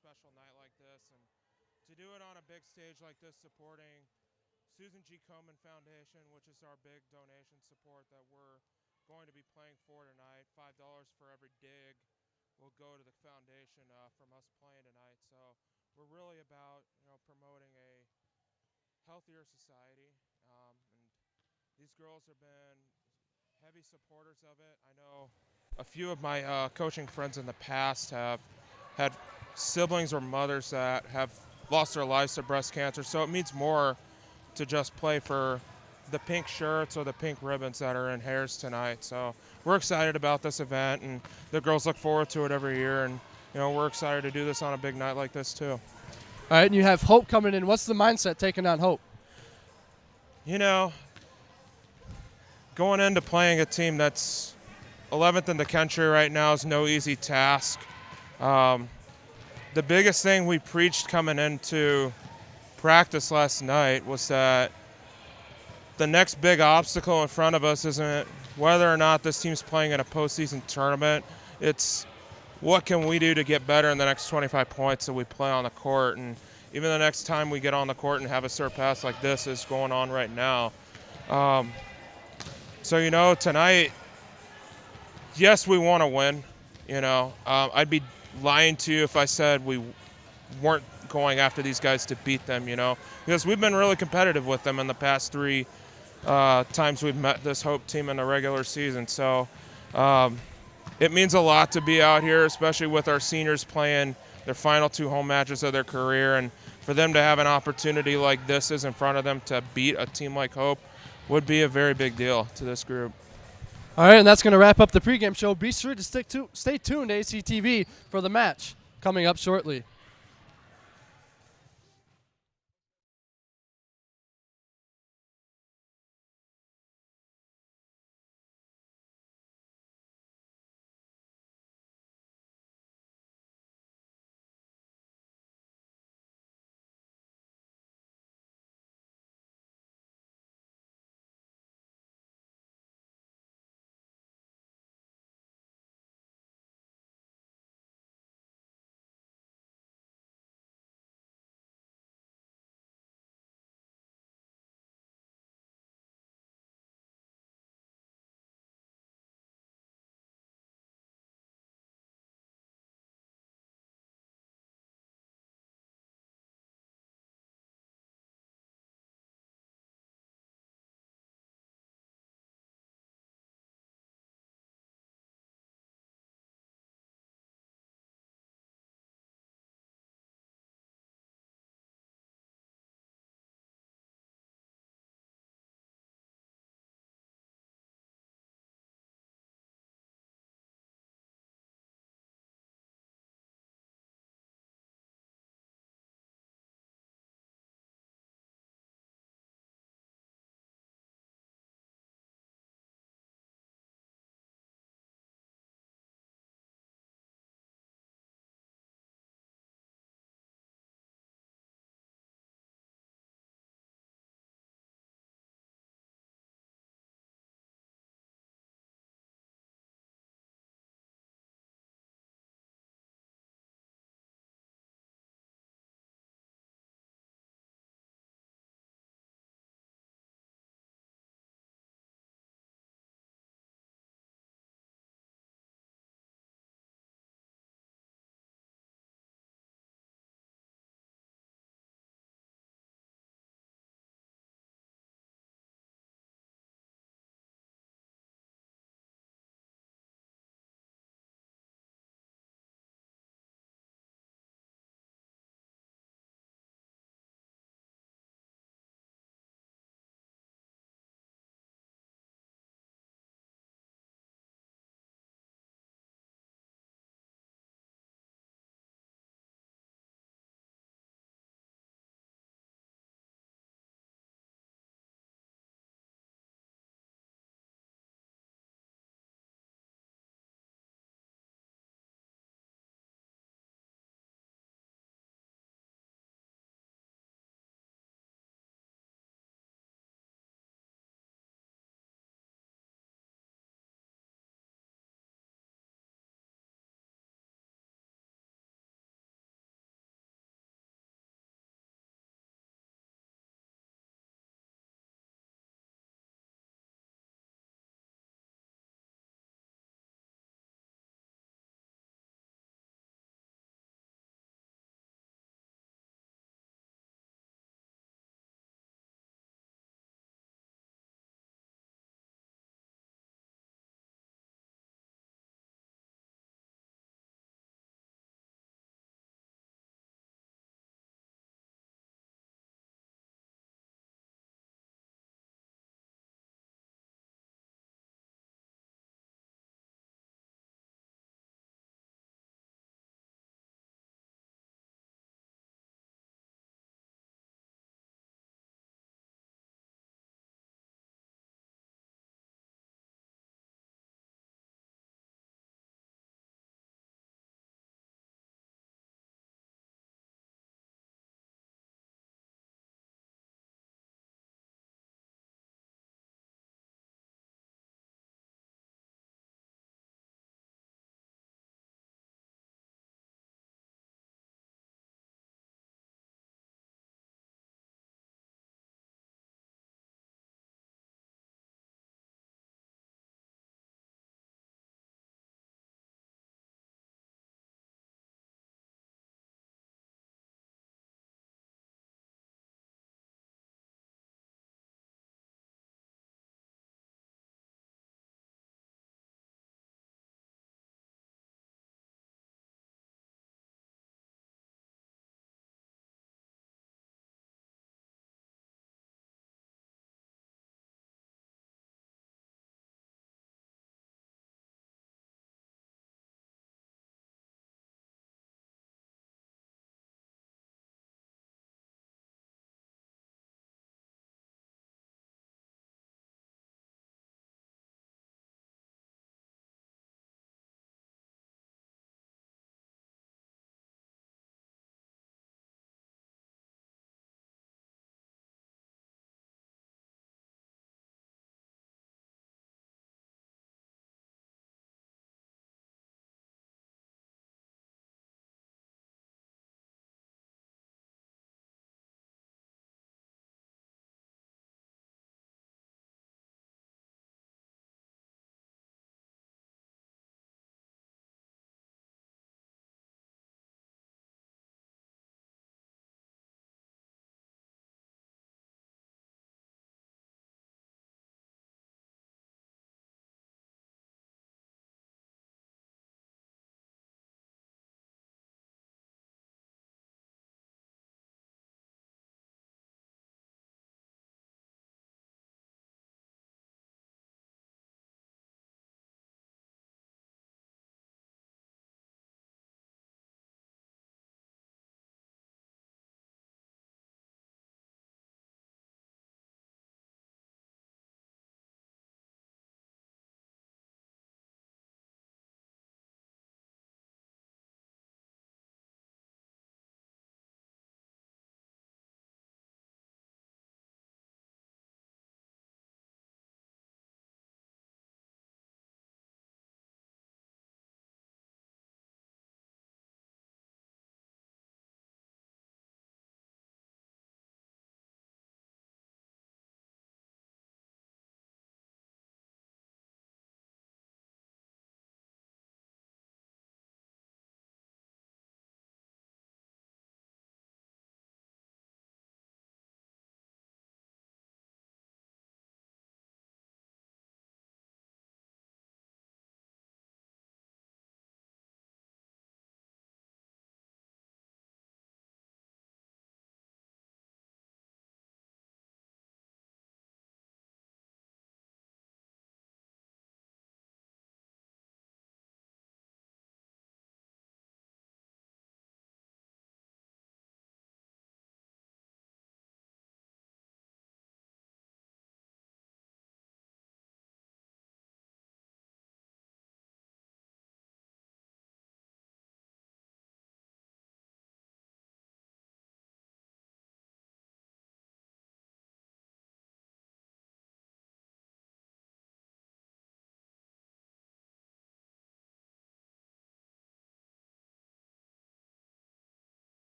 special night like this, and to do it on a big stage like this, supporting Susan G. Komen Foundation, which is our big donation support that we're going to be playing for tonight. $5 for every dig will go to the foundation from us playing tonight. So we're really about promoting a healthier society, and these girls have been heavy supporters of it. I know a few of my coaching friends in the past have had siblings or mothers that have lost their lives to breast cancer, so it means more to just play for the pink shirts or the pink ribbons that are in hairs tonight. So we're excited about this event, and the girls look forward to it every year, and we're excited to do this on a big night like this too. All right, and you have Hope coming in. What's the mindset taking on Hope? You know, going into playing a team that's 11th in the country right now is no easy task. The biggest thing we preached coming into practice last night was that the next big obstacle in front of us isn't whether or not this team's playing in a postseason tournament. It's what can we do to get better in the next 25 points that we play on the court. And even the next time we get on the court and have a surpass like this is going on right now. So, tonight, yes, we want to win. I'd be lying to you if I said we weren't going after these guys to beat them, because we've been really competitive with them in the past three times we've met this Hope team in the regular season. So it means a lot to be out here, especially with our seniors playing their final two home matches of their career. And for them to have an opportunity like this is in front of them to beat a team like Hope would be a very big deal to this group. All right, and that's going to wrap up the pregame show. Be sure to stay tuned to ACTV for the match coming up shortly.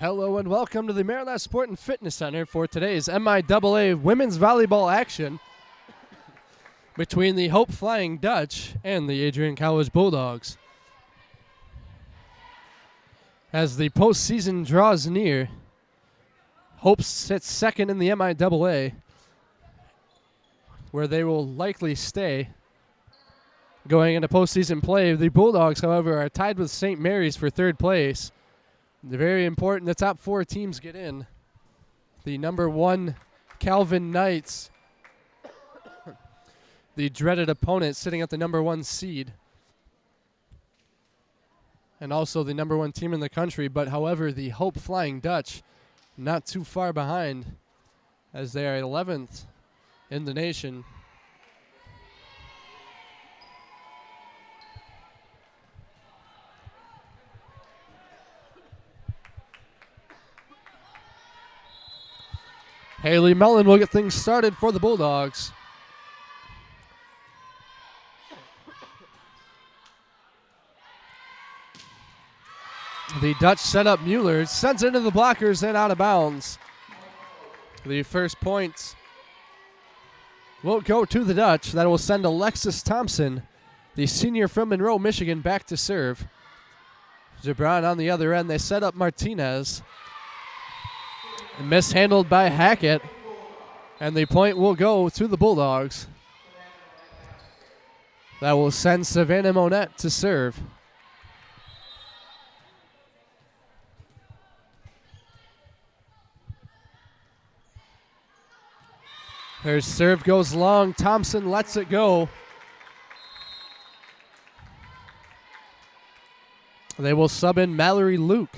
Hello and welcome to the Maryland Sport and Fitness Center for today's MIAA women's volleyball action between the Hope Flying Dutch and the Adrian College Bulldogs. As the postseason draws near, Hope sits second in the MIAA, where they will likely stay going into postseason play. The Bulldogs, however, are tied with St. Mary's for third place. They're very important the top four teams get in. The number one Calvin Knights, the dreaded opponent sitting at the number one seed, and also the number one team in the country. But however, the Hope Flying Dutch not too far behind, as they are 11th in the nation. Haley Mellon will get things started for the Bulldogs. The Dutch set up Mueller, sends it into the blockers and out of bounds. The first points will go to the Dutch. That will send Alexis Thompson, the senior from Monroe, Michigan, back to serve. Gibran on the other end. They set up Martinez. Mishandled by Hackett, and the point will go to the Bulldogs. That will send Savannah Monette to serve. Her serve goes long. Thompson lets it go. They will sub in Mallory Luke.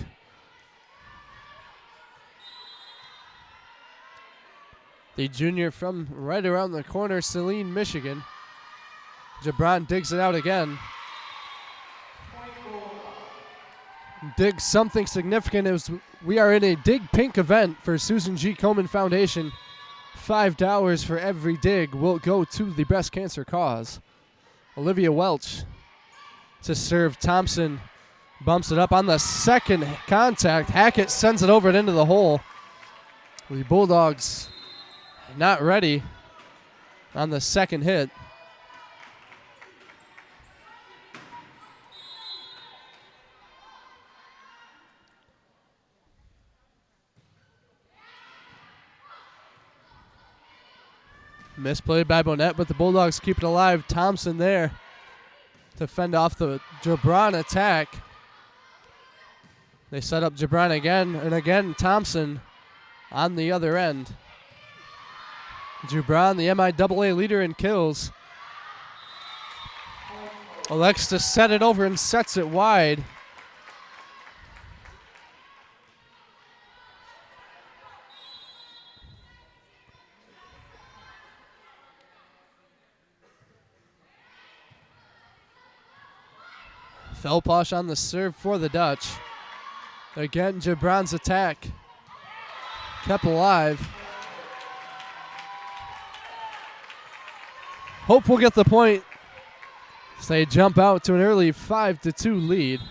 The junior from right around the corner, Saline, Michigan. Gibran digs it out again. Digs something significant. We are in a Dig Pink event for Susan G. Komen Foundation. $5 for every dig will go to the breast cancer cause. Olivia Welch to serve. Thompson bumps it up on the second contact. Hackett sends it over and into the hole. The Bulldogs not ready on the second hit. Misplay by Bonnet, but the Bulldogs keep it alive. Thompson there to fend off the Gibran attack. They set up Gibran again, and again Thompson on the other end. Gibran, the MIAA leader in kills. Alexis set it over and sets it wide. Felposh on the serve for the Dutch. Again, Gibran's attack kept alive. Hope will get the point. So they jump out to an early 5-2 lead.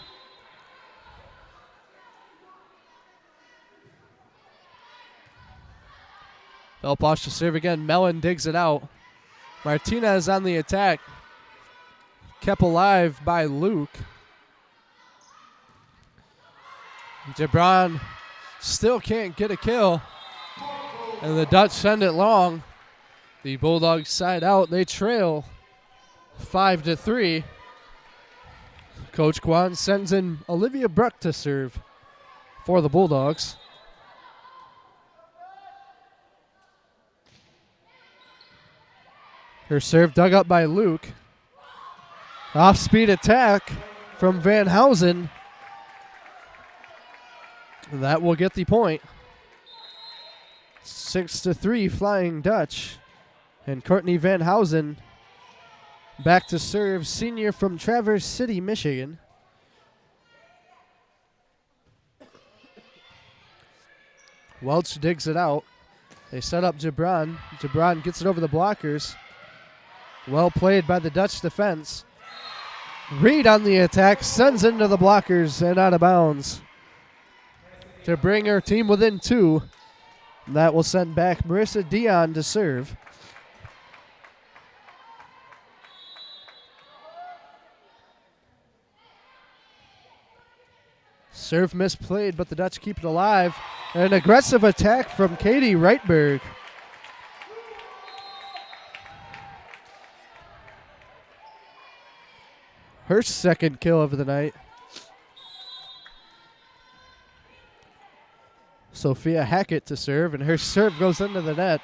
Felposh to serve again. Mellon digs it out. Martinez on the attack. Kept alive by Luke. Gibran still can't get a kill. And the Dutch send it long. The Bulldogs side out. They trail 5-3. Coach Kwan sends in Olivia Bruck to serve for the Bulldogs. Her serve dug up by Luke. Off-speed attack from Van Housen. That will get the point. 6-3 Flying Dutch. And Courtney Van Housen back to serve, senior from Traverse City, Michigan. Welch digs it out. They set up Gibran. Gibran gets it over the blockers. Well played by the Dutch defense. Reed on the attack, sends into the blockers and out of bounds. to bring her team within 2. That will send back Marissa Dion to serve. Serve misplayed, but the Dutch keep it alive. An aggressive attack from Katie Reitberg. Her second kill of the night. Sophia Hackett to serve, and her serve goes into the net.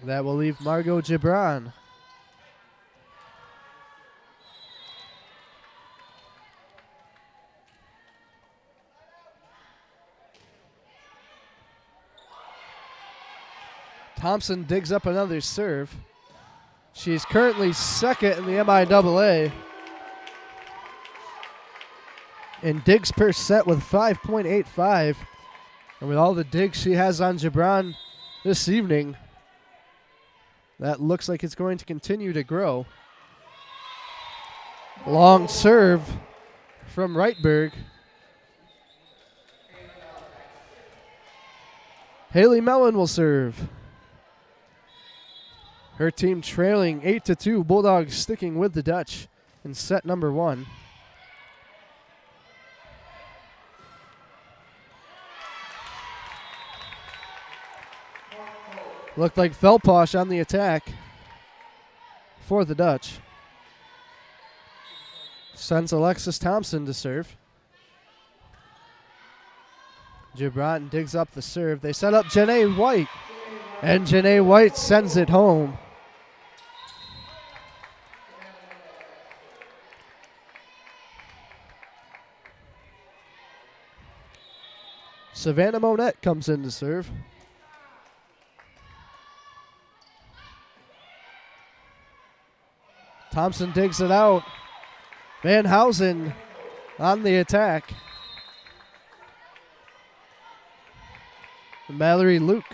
That will leave Margot Gibran. Thompson digs up another serve. She's currently second in the MIAA. In digs per set with 5.85. And with all the digs she has on Gibran this evening, that looks like it's going to continue to grow. Long serve from Reitberg. Haley Mellon will serve. Her team trailing 8-2. Bulldogs sticking with the Dutch in set number 1. Looked like Felposh on the attack for the Dutch. Sends Alexis Thompson to serve. Gibran digs up the serve. They set up Janae White, and Janae White sends it home. Savannah Monette comes in to serve. Thompson digs it out. Van Housen on the attack. Mallory Luke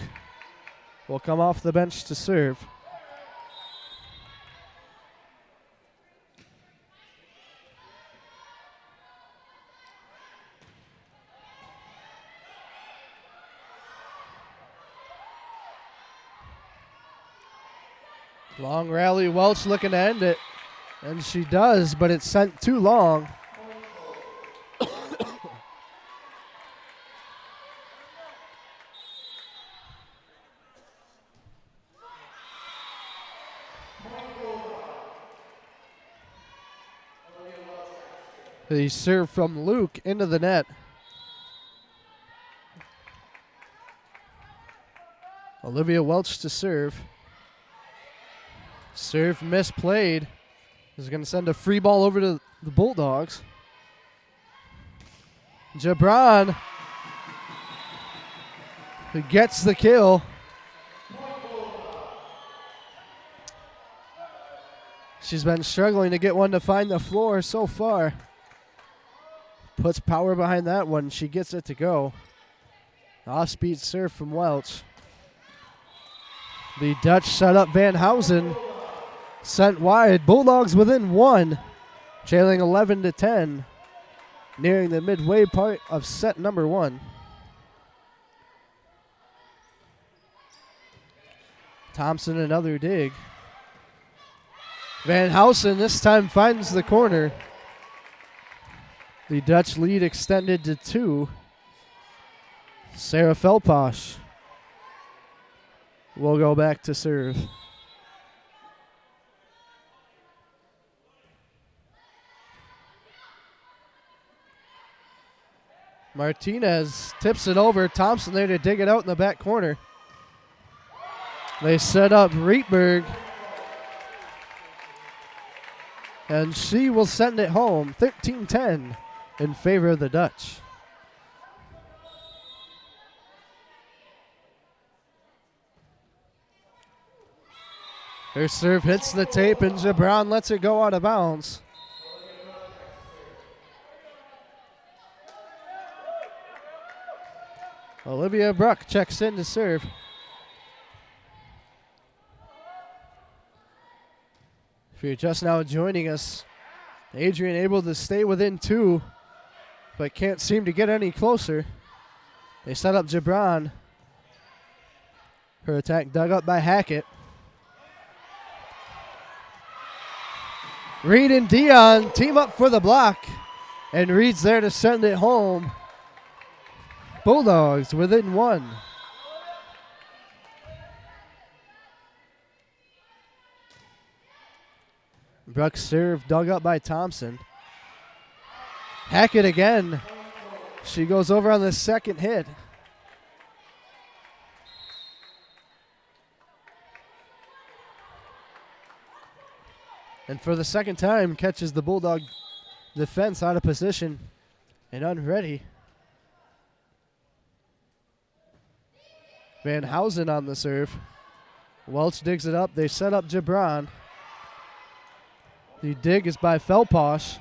will come off the bench to serve. Long rally, Welch looking to end it. And she does, but it's sent too long. The serve from Luke into the net. Olivia Welch to serve. Serve misplayed. Is going to send a free ball over to the Bulldogs. Gibran, who gets the kill. She's been struggling to get one to find the floor so far. Puts power behind that one. She gets it to go. Off-speed serve from Welch. The Dutch set up Van Housen. Sent wide. Bulldogs within 1. Trailing 11-10. Nearing the midway part of set number 1. Thompson another dig. Van Housen this time finds the corner. The Dutch lead extended to 2. Sarah Felposh will go back to serve. Martinez tips it over. Thompson there to dig it out in the back corner. They set up Reitberg. And she will send it home. 13-10 in favor of the Dutch. Her serve hits the tape and Gibran lets it go out of bounds. Olivia Bruck checks in to serve. If you're just now joining us, Adrian able to stay within 2 but can't seem to get any closer. They set up Gibran. Her attack dug up by Hackett. Reed and Dion team up for the block, and Reed's there to send it home. Bulldogs within one. Brooks serve dug up by Thompson. Hackett again. She goes over on the second hit. And for the second time, catches the Bulldog defense out of position and unready. Van Housen on the serve. Welch digs it up. They set up Gibran. The dig is by Felposh.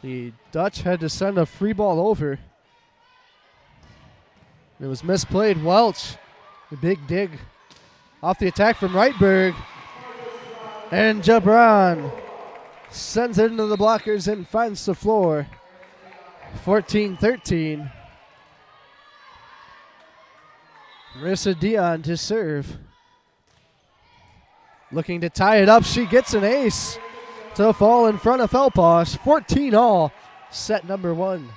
The Dutch had to send a free ball over. It was misplayed. Welch, the big dig off the attack from Reitberg. And Gibran sends it into the blockers and finds the floor. 14-13. Marissa Dion to serve. Looking to tie it up. She gets an ace to fall in front of Felposh. 14 all, set number one.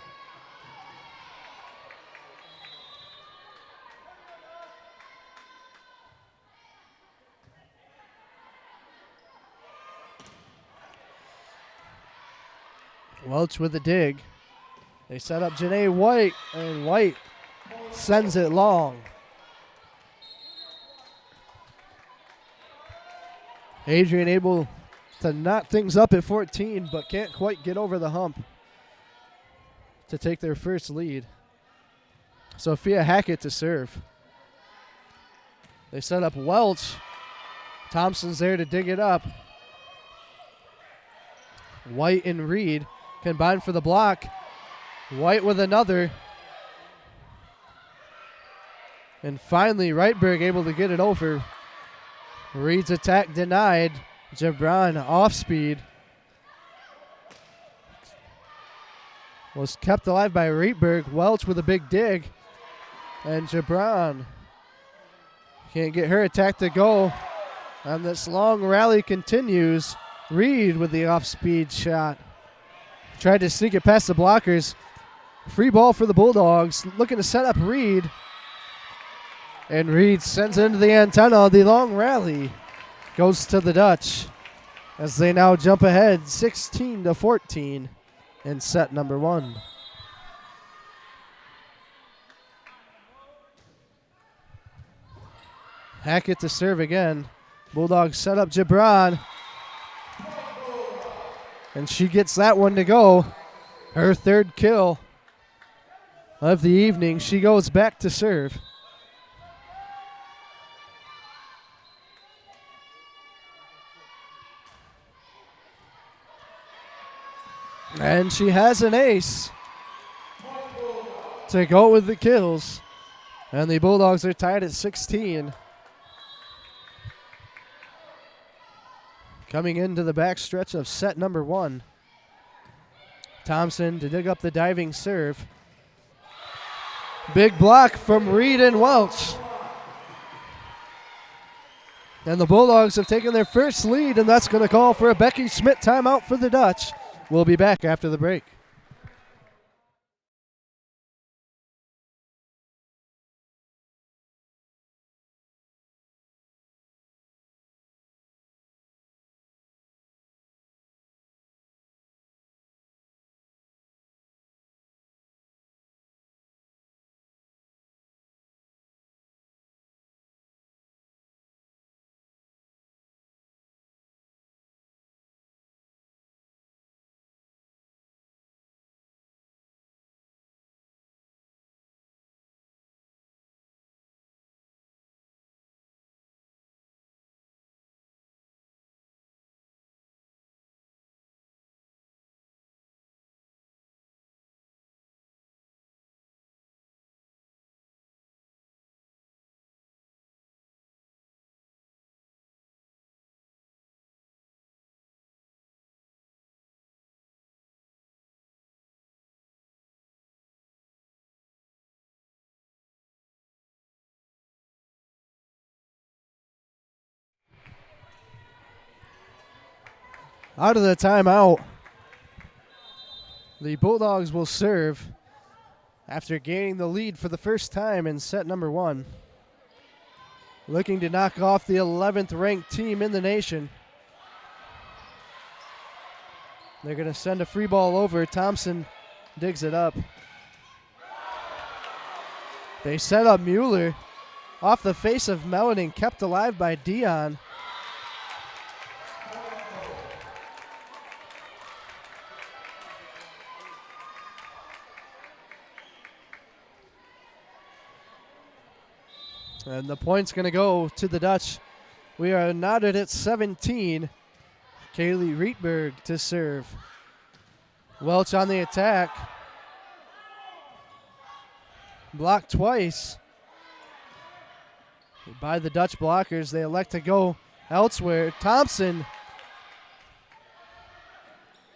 Welch with the dig. They set up Janae White, and White sends it long. Adrian able to knot things up at 14, but can't quite get over the hump to take their first lead. Sophia Hackett to serve. They set up Welch. Thompson's there to dig it up. White and Reed combine for the block. White with another. And finally, Reitberg able to get it over. Reed's attack denied. Gibran off speed. Was kept alive by Reitberg. Welch with a big dig. And Gibran can't get her attack to go. And this long rally continues. Reed with the off-speed shot. Tried to sneak it past the blockers. Free ball for the Bulldogs. Looking to set up Reed. And Reed sends it into the antenna. The long rally goes to the Dutch as they now jump ahead 16-14 in set number one. Hackett to serve again. Bulldogs set up Gibran. And she gets that one to go. Her third kill of the evening. She goes back to serve. And she has an ace to go with the kills. And the Bulldogs are tied at 16. Coming into the back stretch of set number one. Thompson to dig up the diving serve. Big block from Reed and Welch. And the Bulldogs have taken their first lead, and that's going to call for a Becky Schmidt timeout for the Dutch. We'll be back after the break. Out of the timeout, the Bulldogs will serve after gaining the lead for the first time in set number 1. Looking to knock off the 11th ranked team in the nation. They're going to send a free ball over. Thompson digs it up. They set up Mueller off the face of Mellon and kept alive by Dion. And the point's going to go to the Dutch. We are knotted at 17. Kaylee Rietberg to serve. Welch on the attack. Blocked twice by the Dutch blockers. They elect to go elsewhere. Thompson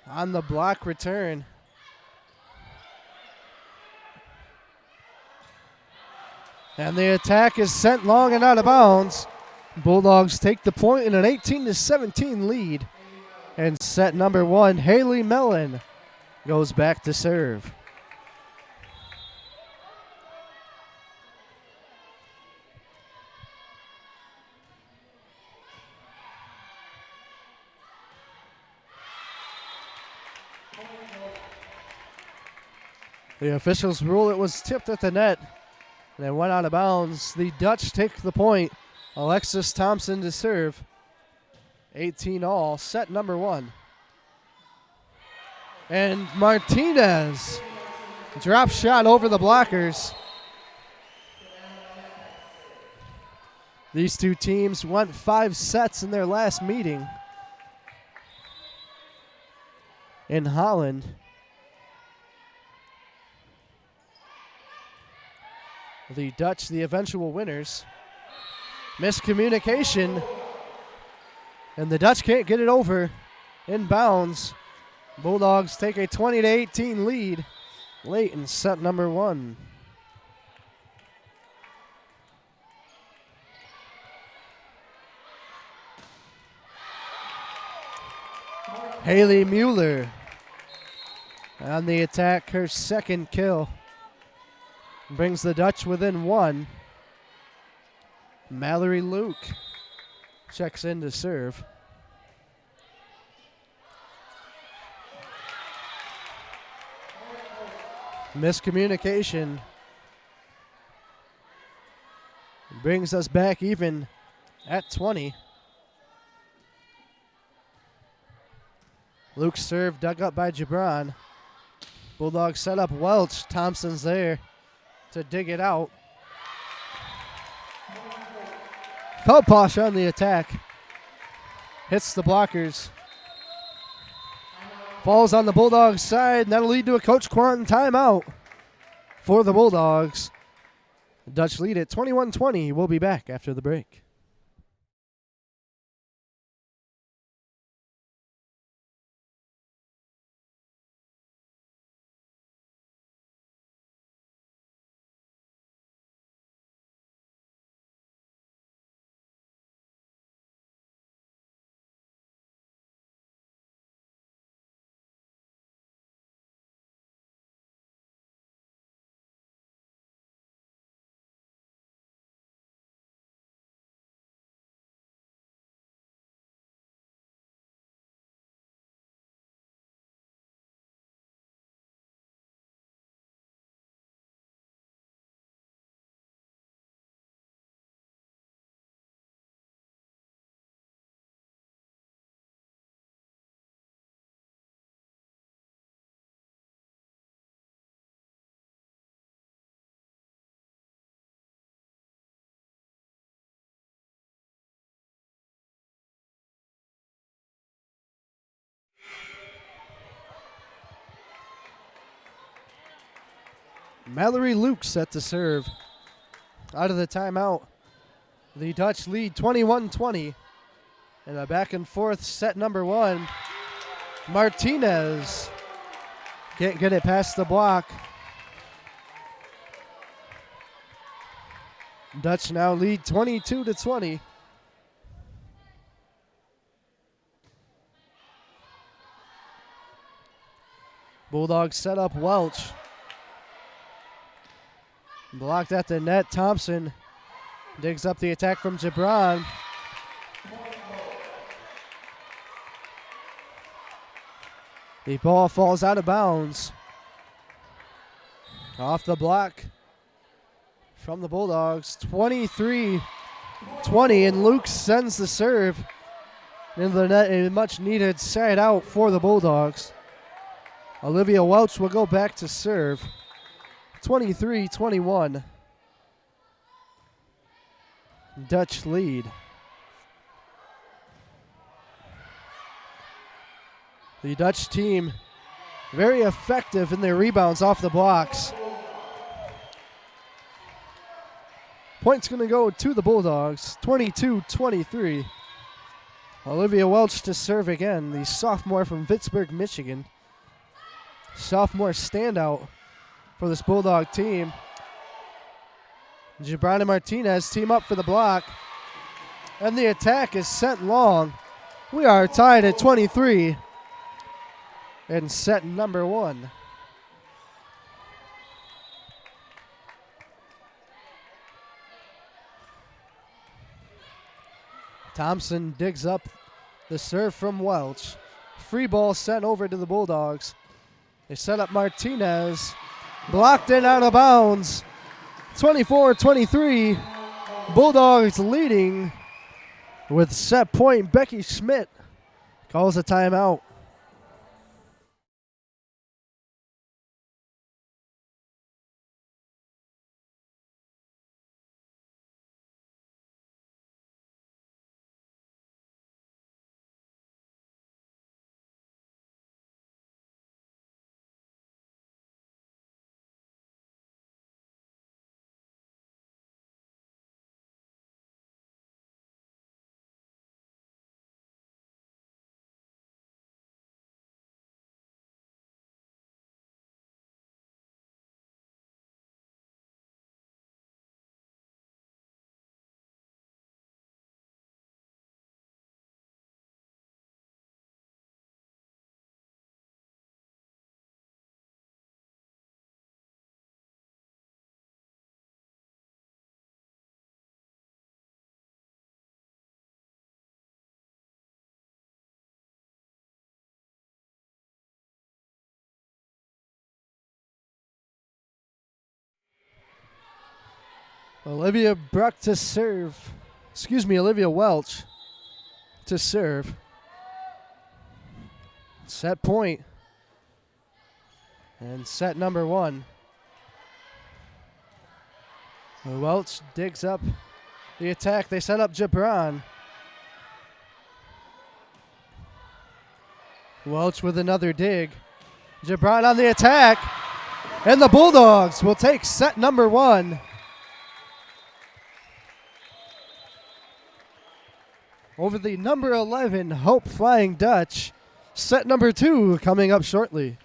on the block return. And the attack is sent long and out of bounds. Bulldogs take the point in an 18-17 lead. And set number 1, Haley Mellon, goes back to serve. The officials rule it was tipped at the net. And it went out of bounds. The Dutch take the point. Alexis Thompson to serve. 18 all, set number 1. And Martinez, drop shot over the blockers. These two teams went 5 sets in their last meeting in Holland. The Dutch, the eventual winners. Miscommunication. And the Dutch can't get it over. Inbounds. Bulldogs take a 20-18 lead late in set number 1. Haley Mueller on the attack, her second kill. Brings the Dutch within 1. Mallory Luke checks in to serve. Miscommunication brings us back even at 20. Luke's serve dug up by Gibran. Bulldogs set up Welch. Thompson's there to dig it out. Felposh on the attack. Hits the blockers. Falls on the Bulldogs side, and that'll lead to a Coach Quanton timeout for the Bulldogs. The Dutch lead at 21-20. We'll be back after the break. Mallory Luke set to serve. Out of the timeout, the Dutch lead 21-20. And a back and forth set number 1. Martinez can't get it past the block. Dutch now lead 22-20. Bulldogs set up Welch. Blocked at the net. Thompson digs up the attack from Gibran. The ball falls out of bounds. Off the block from the Bulldogs. 23-20, and Luke sends the serve into the net. A much needed side out for the Bulldogs. Olivia Welch will go back to serve. 23-21. Dutch lead. The Dutch team very effective in their rebounds off the blocks. Point's going to go to the Bulldogs, 22-23. Olivia Welch to serve again, the sophomore from Pittsburgh, Michigan. Sophomore standout for this Bulldog team. Gibran and Martinez team up for the block. And the attack is sent long. We are tied at 23 in set number 1. Thompson digs up the serve from Welch. Free ball sent over to the Bulldogs. They set up Martinez. Blocked in out of bounds. 24-23. Bulldogs leading with set point. Becky Schmidt calls a timeout. Olivia Welch to serve. Set point. And set number 1. Welch digs up the attack. They set up Gibran. Welch with another dig. Gibran on the attack. And the Bulldogs will take set number 1. Over the number 11 Hope Flying Dutch. Set number 2 coming up shortly.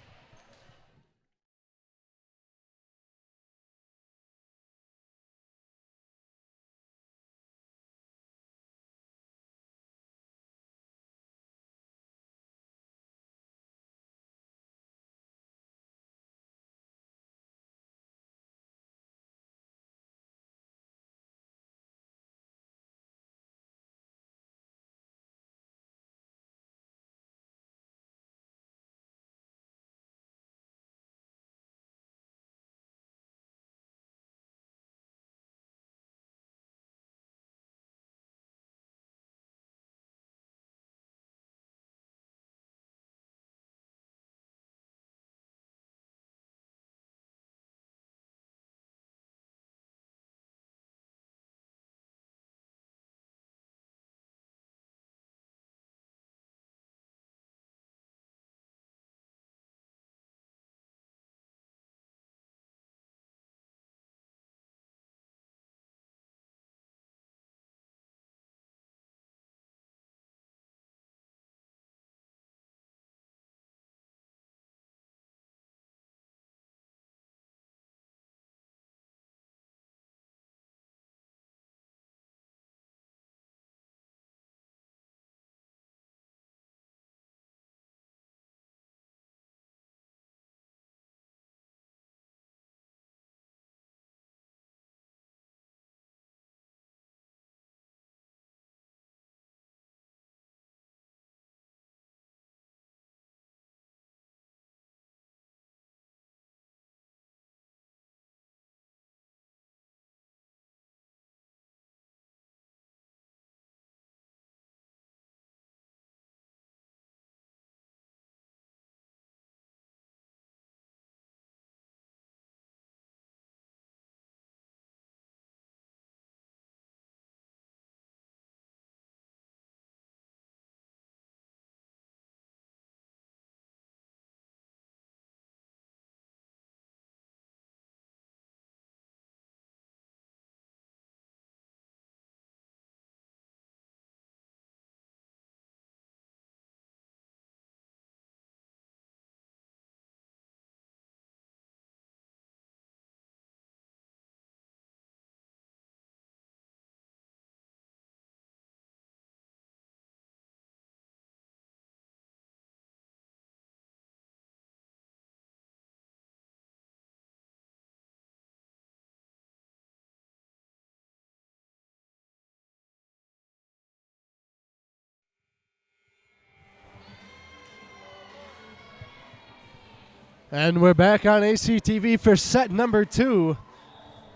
And we're back on ACTV for set number 2.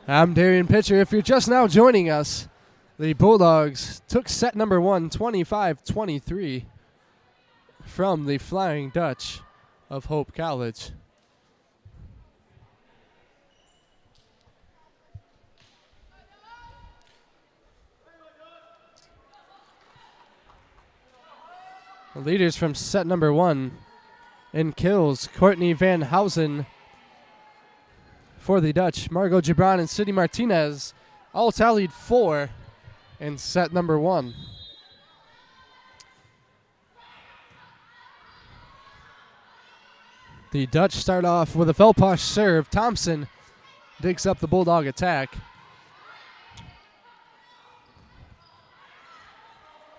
I'm Adrian pitcher. If you're just now joining us, the Bulldogs took set number 1, 25-23 from the Flying Dutch of Hope College. The leaders from set number 1 in kills, Courtney Van Housen for the Dutch. Margot Gibran and Sydney Martinez all tallied 4 in set number 1. The Dutch start off with a Felposh serve. Thompson digs up the Bulldog attack.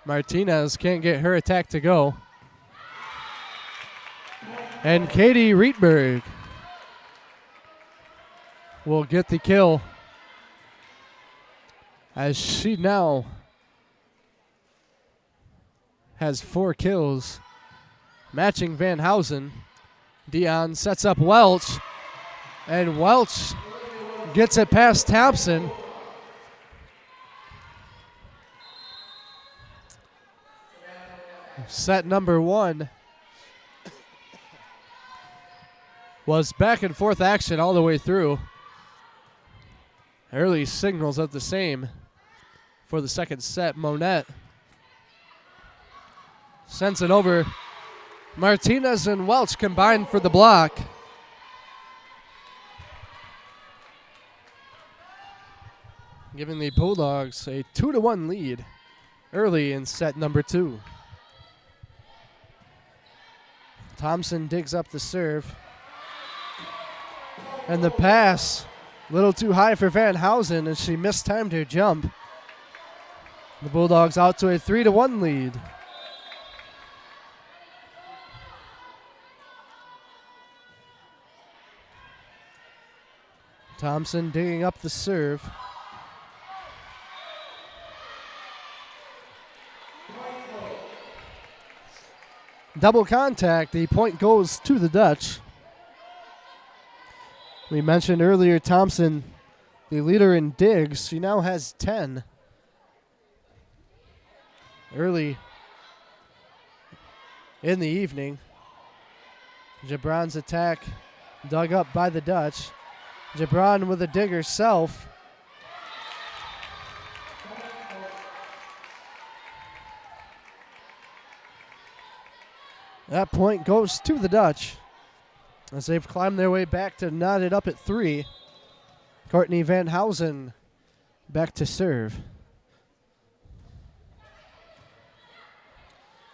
Martinez can't get her attack to go. And Katie Rietberg will get the kill as she now has 4 kills, matching Van Housen. Dion sets up Welch, and Welch gets it past Thompson. Set number 1 was back and forth action all the way through. Early signals of the same for the second set. Monette sends it over. Martinez and Welch combined for the block. Giving the Bulldogs a 2-1 lead early in set number 2. Thompson digs up the serve. And the pass, a little too high for Van Housen as she mistimed her jump. The Bulldogs out to a 3-1 lead. Thompson digging up the serve. Double contact, the point goes to the Dutch. We mentioned earlier Thompson, the leader in digs. She now has 10. Early in the evening. Gibran's attack dug up by the Dutch. Gibran with a dig herself. That point goes to the Dutch as they've climbed their way back to knot it up at 3. Courtney Van Housen back to serve.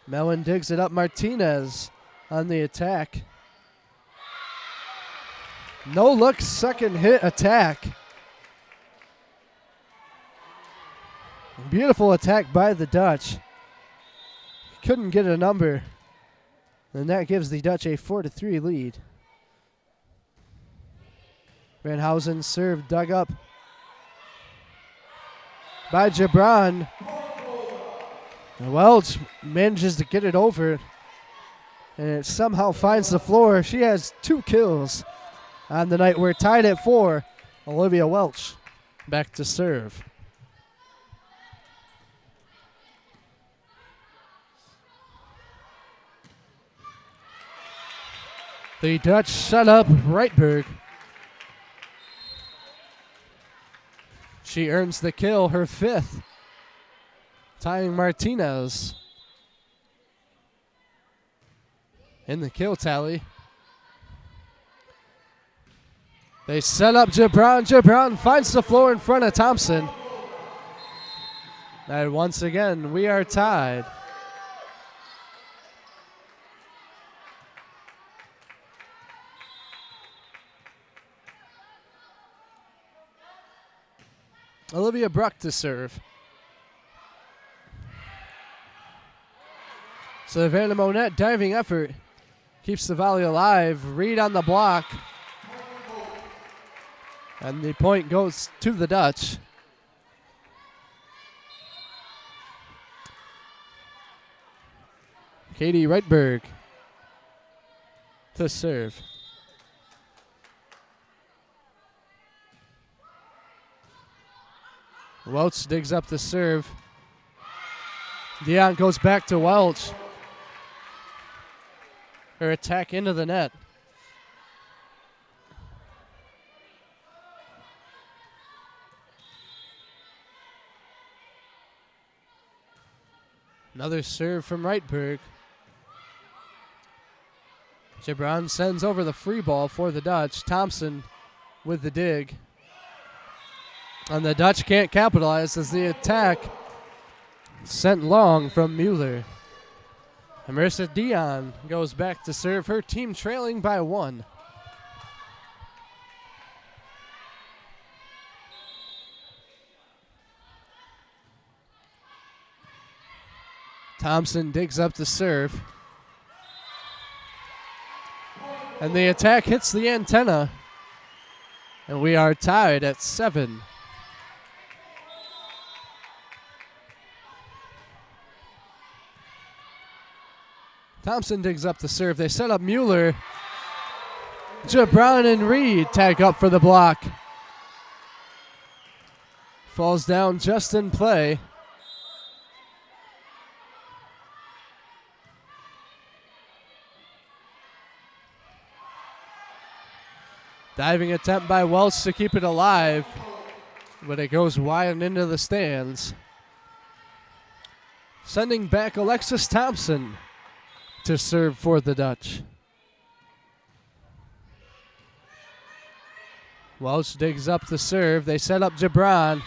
Mellon digs it up. Martinez on the attack. No look, second hit attack. Beautiful attack by the Dutch. Couldn't get a number. And that gives the Dutch a 4-3 lead. Van Housen serve dug up by Gibran. Welch manages to get it over, and it somehow finds the floor. She has 2 kills on the night. We're tied at 4. Olivia Welch back to serve. The Dutch set up Reitberg. She earns the kill, her 5th, tying Martinez in the kill tally. They set up Gibran. Gibran finds the floor in front of Thompson. And once again, we are tied. Olivia Bruck to serve. Savannah Monette diving effort keeps the volley alive. Reed on the block. And the point goes to the Dutch. Katie Reitberg to serve. Welch digs up the serve. Dion goes back to Welch. Her attack into the net. Another serve from Reitberg. Gibran sends over the free ball for the Dutch. Thompson with the dig. And the Dutch can't capitalize as the attack sent long from Mueller. And Marissa Dion goes back to serve, her team trailing by 1. Thompson digs up the serve. And the attack hits the antenna. And we are tied at 7. Thompson digs up the serve. They set up Mueller. Gibran and Reed tag up for the block. Falls down just in play. Diving attempt by Welch to keep it alive, but it goes wide and into the stands. Sending back Alexis Thompson to serve for the Dutch. Welch digs up the serve. They set up Gibran.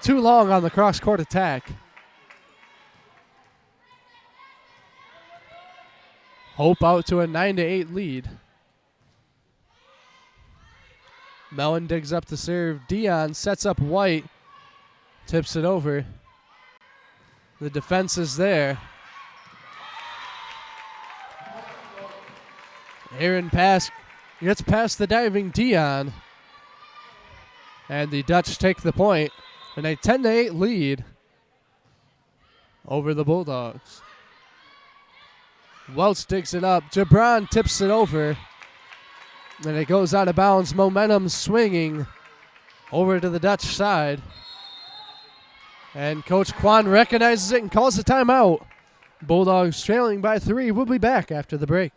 Too long on the cross-court attack. Hope out to a 9-8 lead. Mellon digs up the serve. Dion sets up White. Tips it over. The defense is there. Aaron pass gets past the diving Dion. And the Dutch take the point in a 10-8 lead over the Bulldogs. Welch digs it up. Gibran tips it over. And it goes out of bounds. Momentum swinging over to the Dutch side. And Coach Kwan recognizes it and calls a timeout. Bulldogs trailing by 3. We'll be back after the break.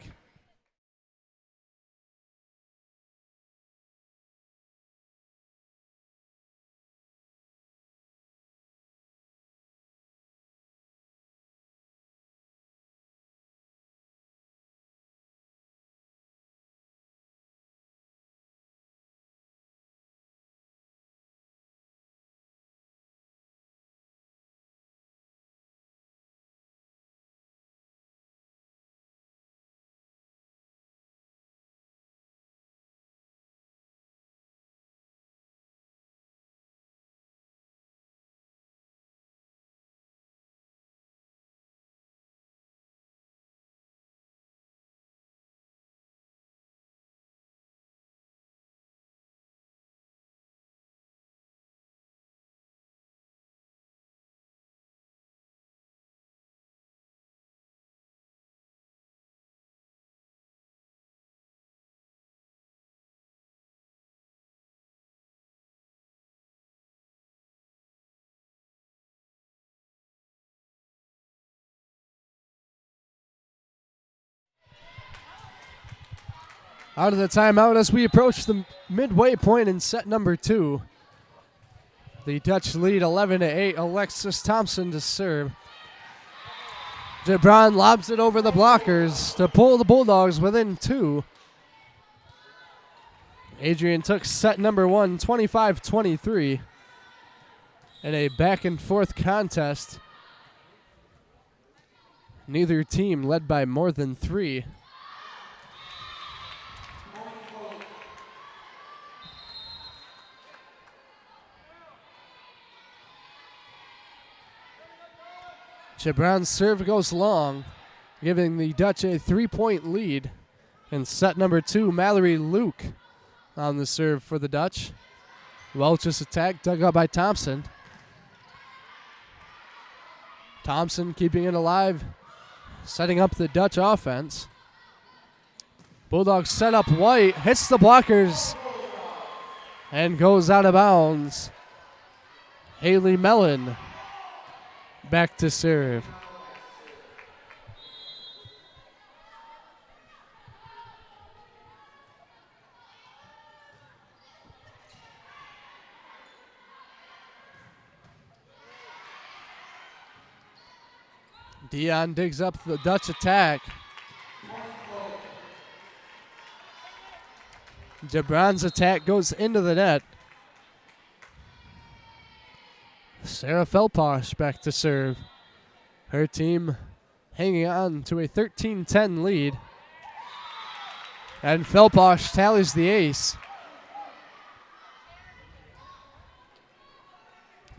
Out of the timeout as we approach the midway point in set number 2. The Dutch lead 11-8. Alexis Thompson to serve. Gibran lobs it over the blockers to pull the Bulldogs within 2. Adrian took set number 1, 25-23. In a back and forth contest. Neither team led by more than 3. Gibran's serve goes long, giving the Dutch a 3-point lead. In set number 2, Mallory Luke on the serve for the Dutch. Welch's attack dug up by Thompson. Thompson keeping it alive, setting up the Dutch offense. Bulldogs set up White, hits the blockers, and goes out of bounds. Haley Mellon back to serve. Dion digs up the Dutch attack. Gibran's attack goes into the net. Sarah Felposh back to serve. Her team hanging on to a 13-10 lead. And Felposh tallies the ace,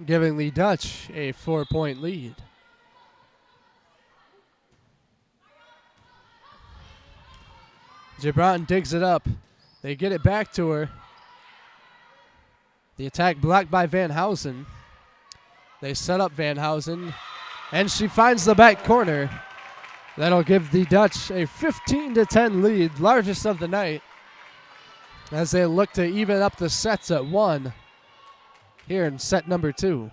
giving the Dutch a 4-point lead. Gibran digs it up. They get it back to her. The attack blocked by Van Housen. They set up Van Housen, and she finds the back corner. That'll give the Dutch a 15-10 lead, largest of the night, as they look to even up the sets at 1 here in set number 2.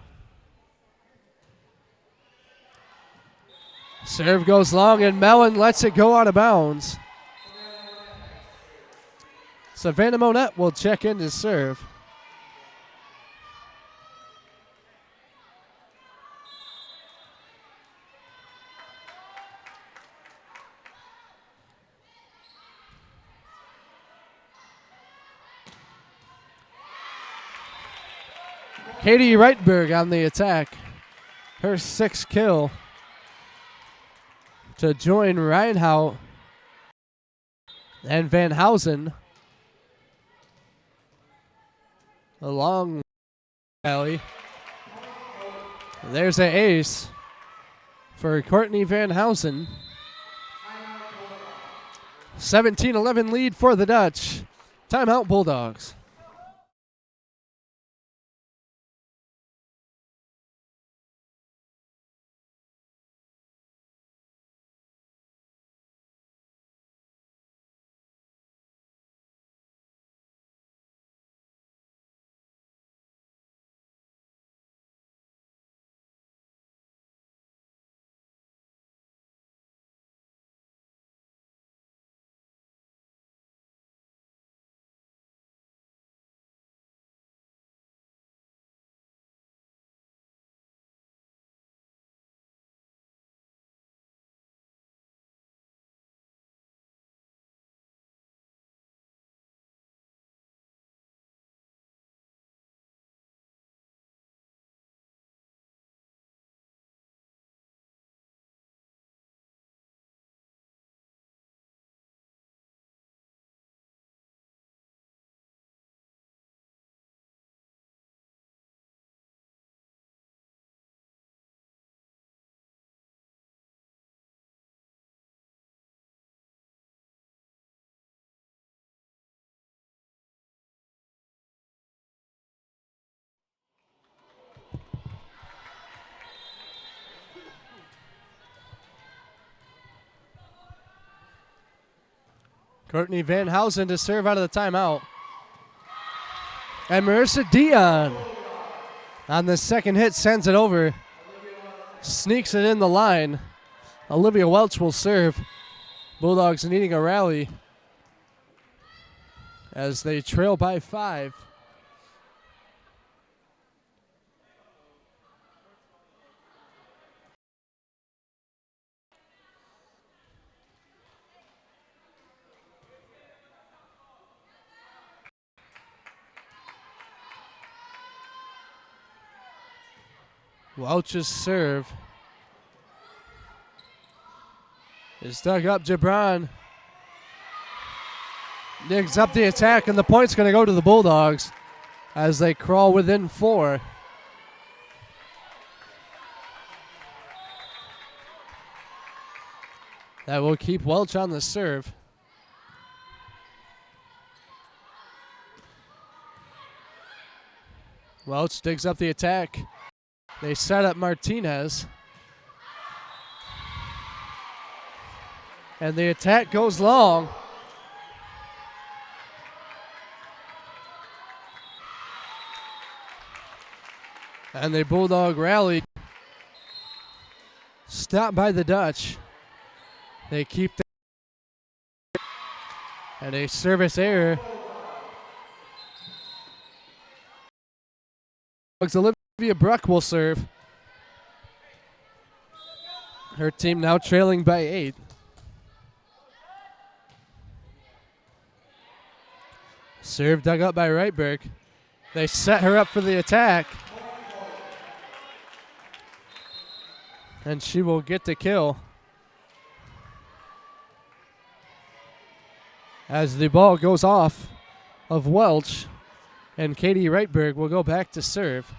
Serve goes long, and Mellon lets it go out of bounds. Savannah Monette will check in to serve. Katie Reitberg on the attack. Her 6th kill to join Reinhout and Van Housen. A long alley. There's an ace for Courtney Van Housen. 17-11 lead for the Dutch. Timeout Bulldogs. Courtney Van Housen to serve out of the timeout. And Marissa Dion on the second hit sends it over. Sneaks it in the line. Olivia Welch will serve. Bulldogs needing a rally as they trail by 5. Welch's serve is dug up. Gibran digs up the attack, and the point's going to go to the Bulldogs as they crawl within 4. That will keep Welch on the serve. Welch digs up the attack. They set up Martinez. And the attack goes long. And the Bulldog rally. Stopped by the Dutch. They keep the and a service error. Olivia Bruck will serve. Her team now trailing by 8. Serve dug up by Reitberg. They set her up for the attack. And she will get the kill. As the ball goes off of Welch, and Katie Reitberg will go back to serve.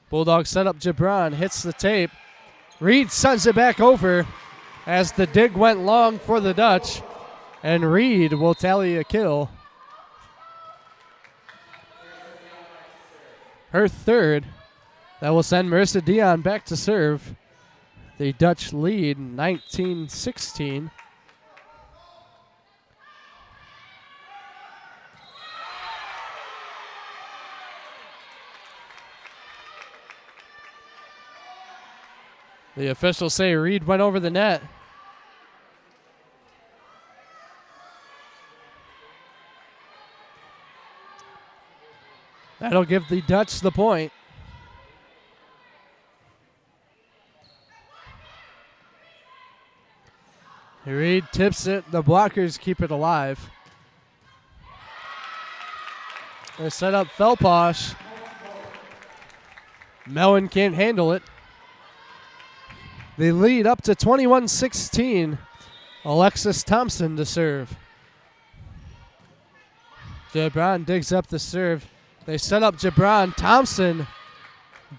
Bulldogs set up Gibran, hits the tape. Reed sends it back over as the dig went long for the Dutch, and Reed will tally a kill. Her third. That will send Marissa Dion back to serve. The Dutch lead 19-16. The officials say Reed went over the net. That'll give the Dutch the point. Reed tips it. The blockers keep it alive. They set up Felposh. Mellon can't handle it. They lead up to 21-16. Alexis Thompson to serve. Gibran digs up the serve. They set up Gibran. Thompson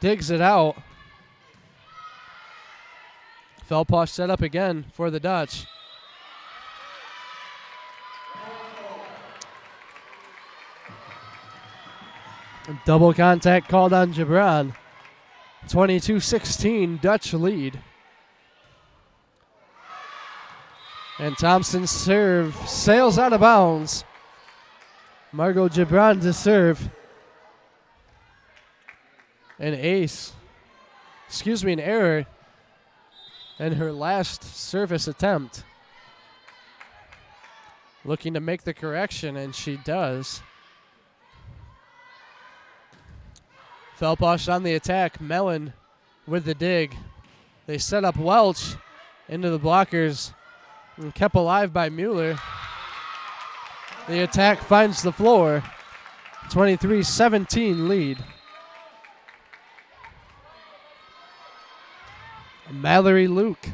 digs it out. Felposh set up again for the Dutch. Double contact called on Gibran. 22-16, Dutch lead. And Thompson's serve sails out of bounds. Margot Gibran to serve. An error in her last service attempt. Looking to make the correction, and she does. Felposh on the attack. Mellon with the dig. They set up Welch into the blockers and kept alive by Mueller. The attack finds the floor. 23-17 lead. Mallory Luke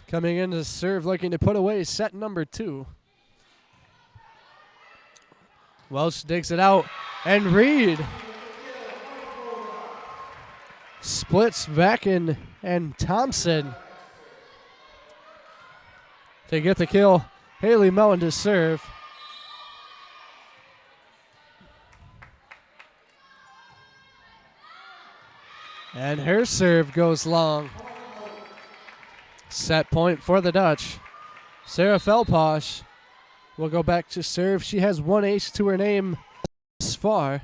coming in to serve, looking to put away set number 2. Welch digs it out, and Reed splits Vacken and Thompson to get the kill. Haley Mellon to serve. And her serve goes long. Set point for the Dutch. Sarah Felposh will go back to serve. She has 1 ace to her name thus far.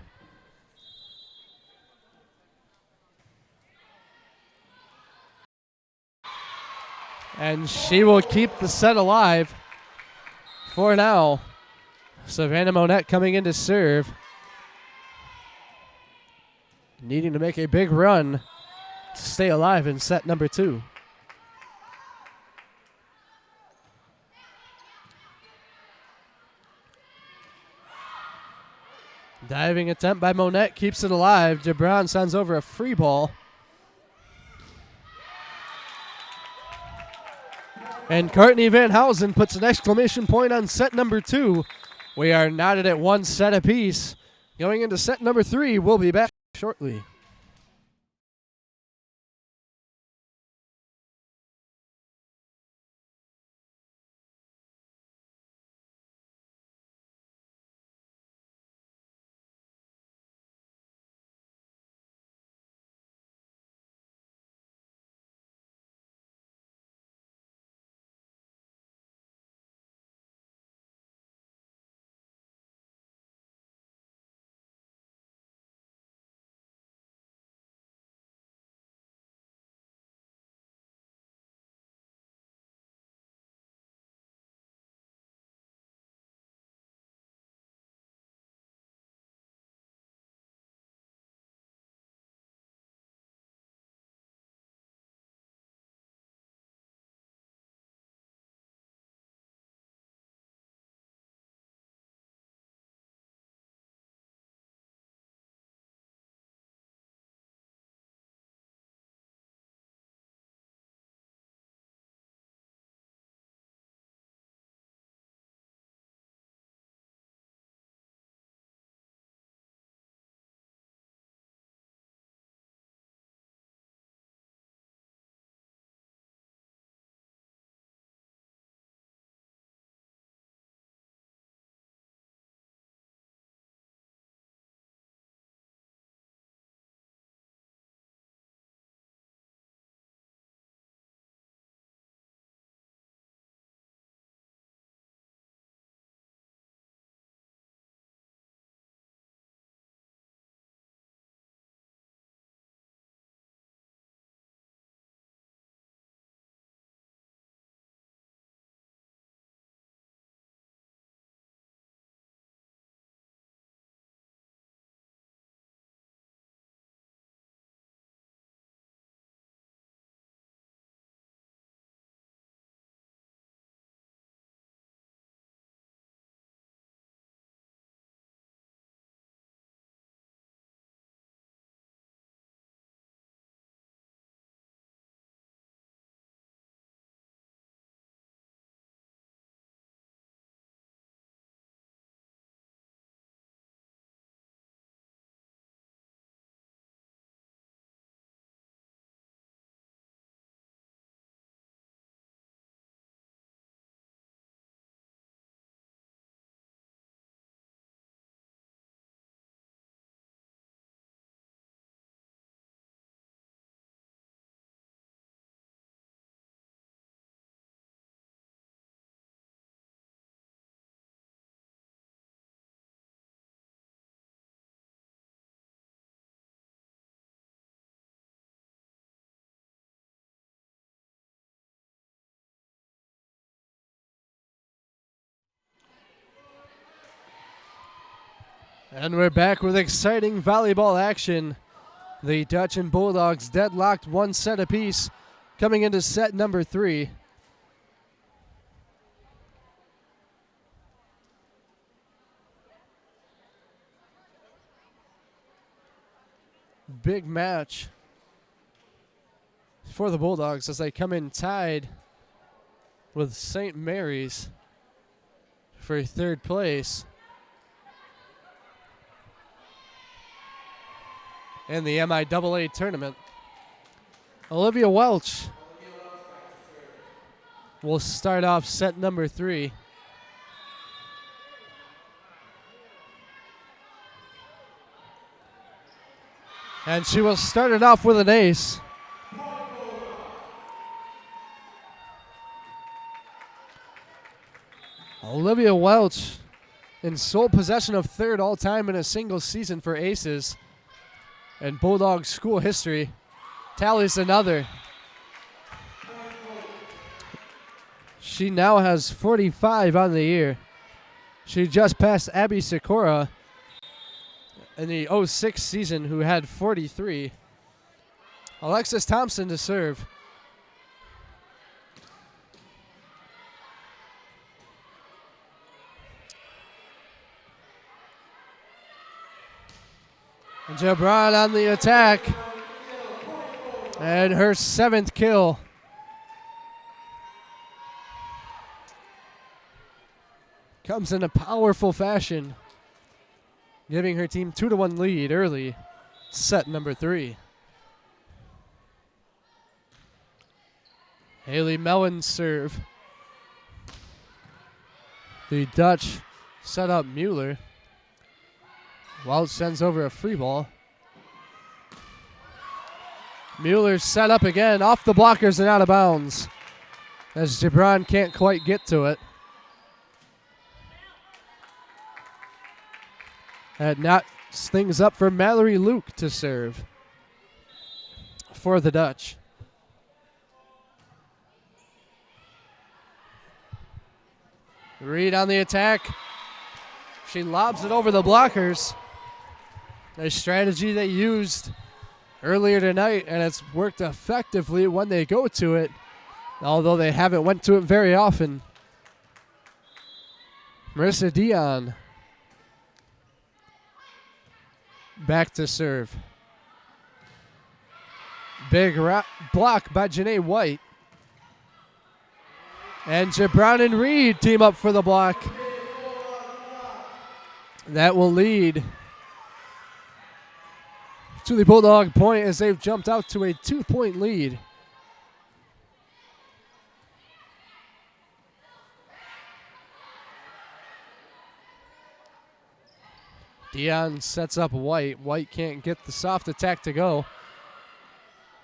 And she will keep the set alive for now. Savannah Monette coming in to serve. Needing to make a big run to stay alive in set number 2. Diving attempt by Monette keeps it alive. Gibran sends over a free ball. And Courtney Van Housen puts an exclamation point on set number 2. We are knotted at 1 set apiece. Going into set number 3, we'll be back shortly. And we're back with exciting volleyball action. The Dutch and Bulldogs deadlocked one set apiece coming into set number 3. Big match for the Bulldogs as they come in tied with St. Mary's for 3rd place in the MIAA tournament. Olivia Welch will start off set number 3. And she will start it off with an ace. Olivia Welch in sole possession of 3rd all-time in a single season for aces. And Bulldog school history tallies another. She now has 45 on the year. She just passed Abby Sikora in the 06 season, who had 43. Alexis Thompson to serve. Gibran on the attack. And her 7th kill. Comes in a powerful fashion, giving her team 2-1 lead early, set number 3. Haley Mellon's serve. The Dutch set up Mueller. Welch sends over a free ball. Mueller set up again, off the blockers and out of bounds, as Gibran can't quite get to it. That knocks things up for Mallory Luke to serve for the Dutch. Reed on the attack. She lobs it over the blockers. A strategy they used earlier tonight, and it's worked effectively when they go to it, although they haven't went to it very often. Marissa Dion back to serve. Big block by Janae White. And Gibran and Reed team up for the block. That will lead to the Bulldog point as they've jumped out to a 2-point lead. Dion sets up White. White can't get the soft attack to go.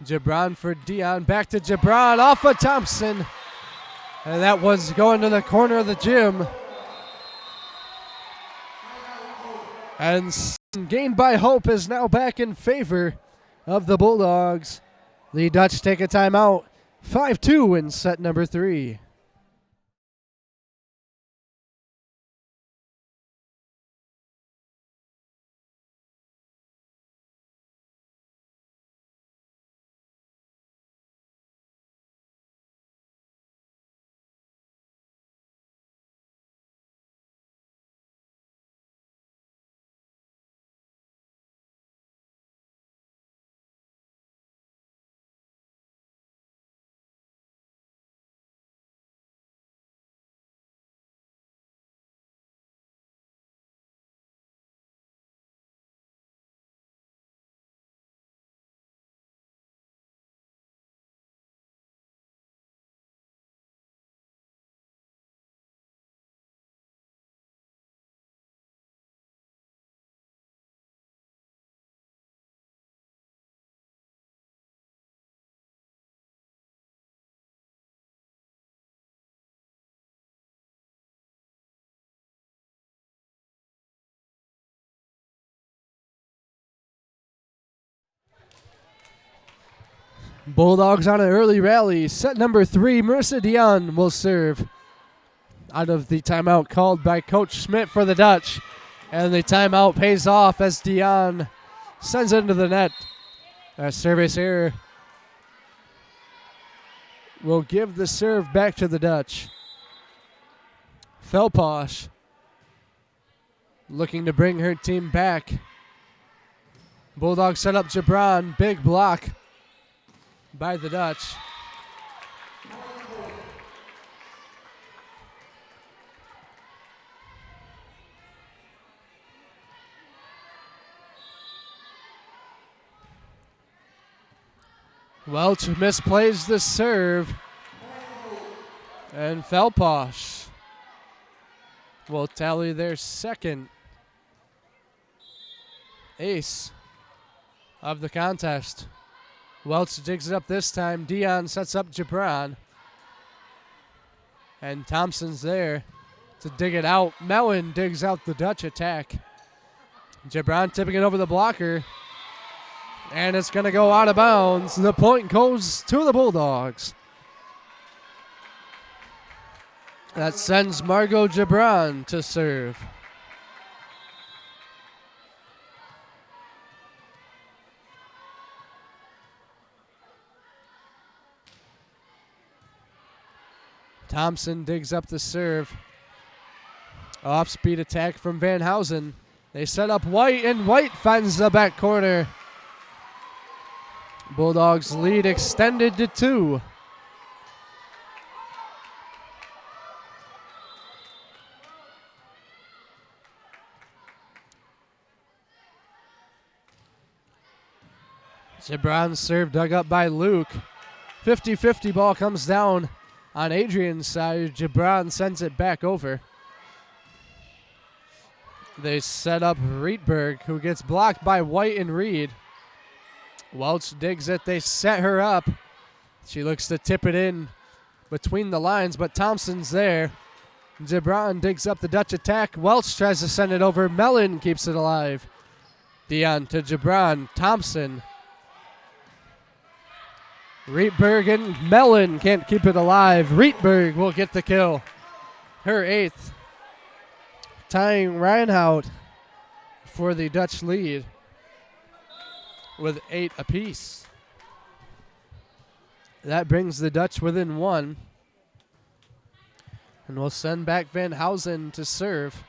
Gibran for Dion. Back to Gibran off of Thompson. And that was going to the corner of the gym. And gained by Hope is now back in favor of the Bulldogs. The Dutch take a timeout. 5-2 in set number 3. Bulldogs on an early rally. Set number 3, Marissa Dion will serve out of the timeout called by Coach Schmidt for the Dutch. And the timeout pays off as Dion sends it into the net. A service error will give the serve back to the Dutch. Felposh looking to bring her team back. Bulldogs set up Gibran. Big block by the Dutch. Welch misplays the serve. And Felposh will tally their second ace of the contest. Welch digs it up this time. Dion sets up Gibran. And Thompson's there to dig it out. Mellon digs out the Dutch attack. Gibran tipping it over the blocker. And it's going to go out of bounds. The point goes to the Bulldogs. That sends Margot Gibran to serve. Thompson digs up the serve. Off-speed attack from Van Housen. They set up White, and White finds the back corner. Bulldogs lead extended to 2. Gibran's serve dug up by Luke. 50-50 ball comes down on Adrian's side. Gibran sends it back over. They set up Rietberg, who gets blocked by White and Reed. Welch digs it. They set her up. She looks to tip it in between the lines, but Thompson's there. Gibran digs up the Dutch attack. Welch tries to send it over. Mellon keeps it alive. Dion to Gibran. Thompson. Rietberg and Mellon can't keep it alive. Rietberg will get the kill. Her 8th. Tying Reinhout for the Dutch lead with 8 apiece. That brings the Dutch within 1. And we'll send back Van Housen to serve.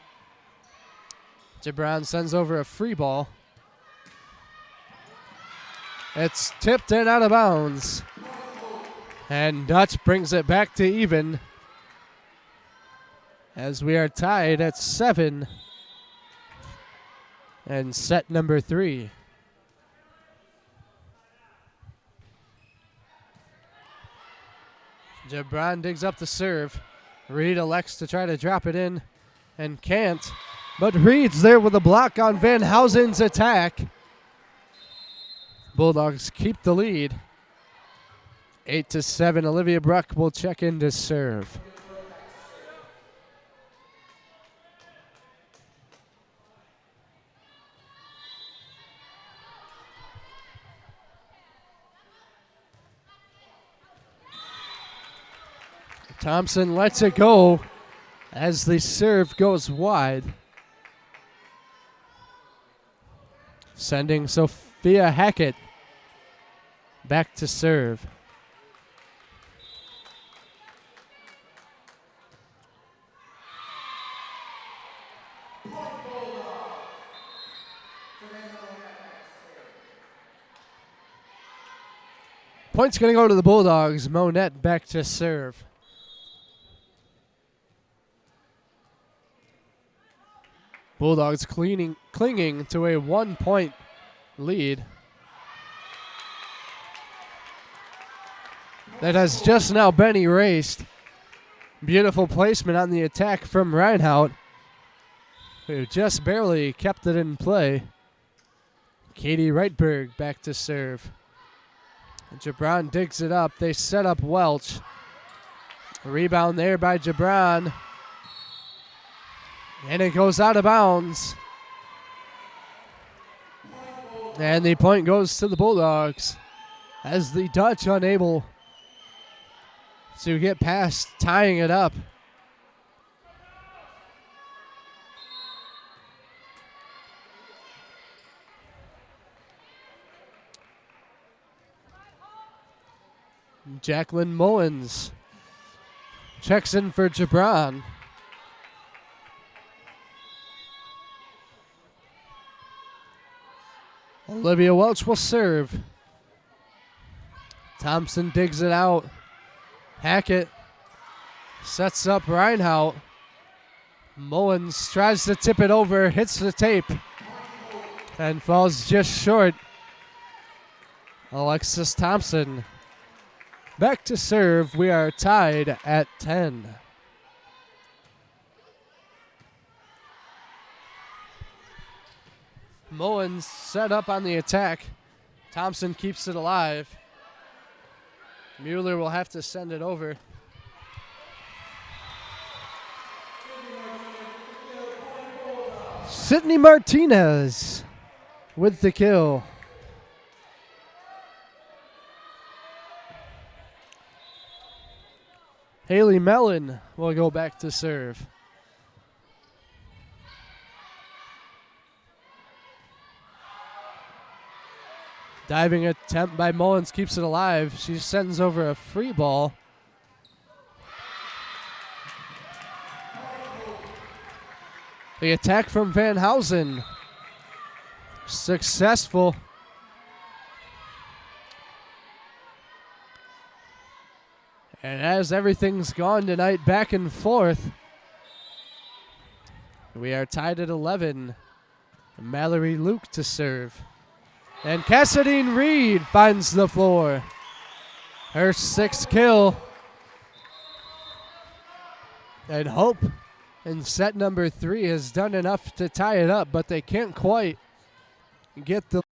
Gibran sends over a free ball. It's tipped and out of bounds. And Dutch brings it back to even as we are tied at 7 and set number 3. Gibran digs up the serve. Reed elects to try to drop it in and can't. But Reed's there with a block on Van Housen's attack. Bulldogs keep the lead. 8-7. Olivia Bruck will check in to serve. Thompson lets it go as the serve goes wide. Sending Sophia Hackett back to serve. Point's going to go to the Bulldogs. Monette back to serve. Bulldogs clinging to a 1-point lead. That has just now been erased. Beautiful placement on the attack from Reinhout, who just barely kept it in play. Katie Reitberg back to serve. Gibran digs it up. They set up Welch. A rebound there by Gibran. And it goes out of bounds. And the point goes to the Bulldogs as the Dutch unable to get past tying it up. Jacqueline Mullins checks in for Gibran. Olivia Welch will serve. Thompson digs it out. Hackett sets up Reinhout. Mullins tries to tip it over, hits the tape, and falls just short. Alexis Thompson back to serve. We are tied at 10. Mullins set up on the attack. Thompson keeps it alive. Mueller will have to send it over. Sydney Martinez with the kill. Haley Mellon will go back to serve. Diving attempt by Mullins keeps it alive. She sends over a free ball. The attack from Van Housen. Successful. And as everything's gone tonight, back and forth, we are tied at 11. Mallory Luke to serve. And Cassadine Reed finds the floor. Her 6th kill. And Hope in set number 3 has done enough to tie it up, but they can't quite get the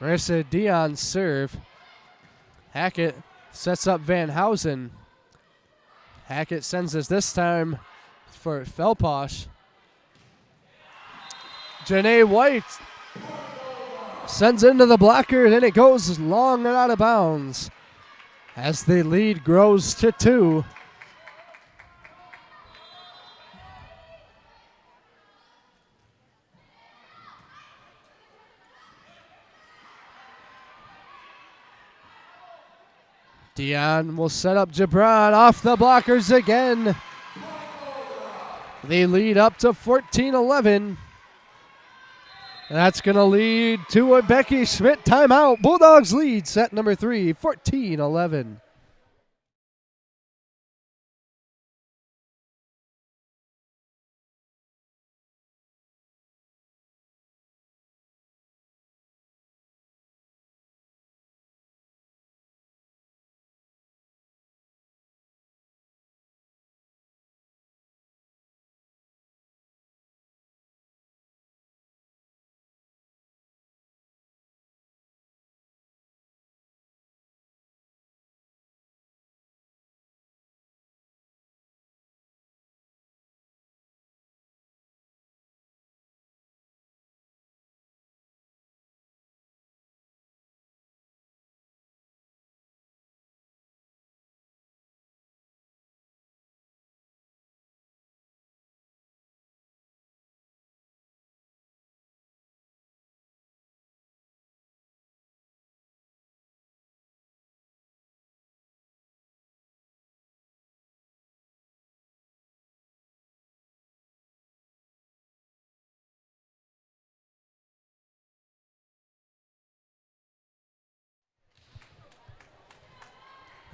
Marissa Dion serve. Hackett sets up Van Housen. Hackett sends us this time for Felposh. Janae White sends into the blocker, then it goes long and out of bounds as the lead grows to 2. Dion will set up Gibran off the blockers again. They lead up to 14-11. That's going to lead to a Becky Schmidt timeout. Bulldogs lead set number 3, 14-11.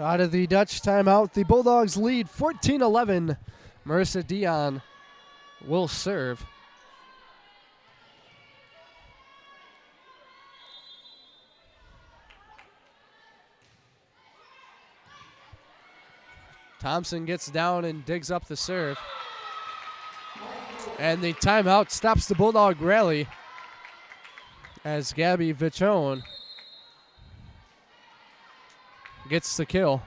Out of the Dutch timeout, the Bulldogs lead 14-11. Marissa Dion will serve. Thompson gets down and digs up the serve. And the timeout stops the Bulldog rally as Gabby Vichon gets the kill.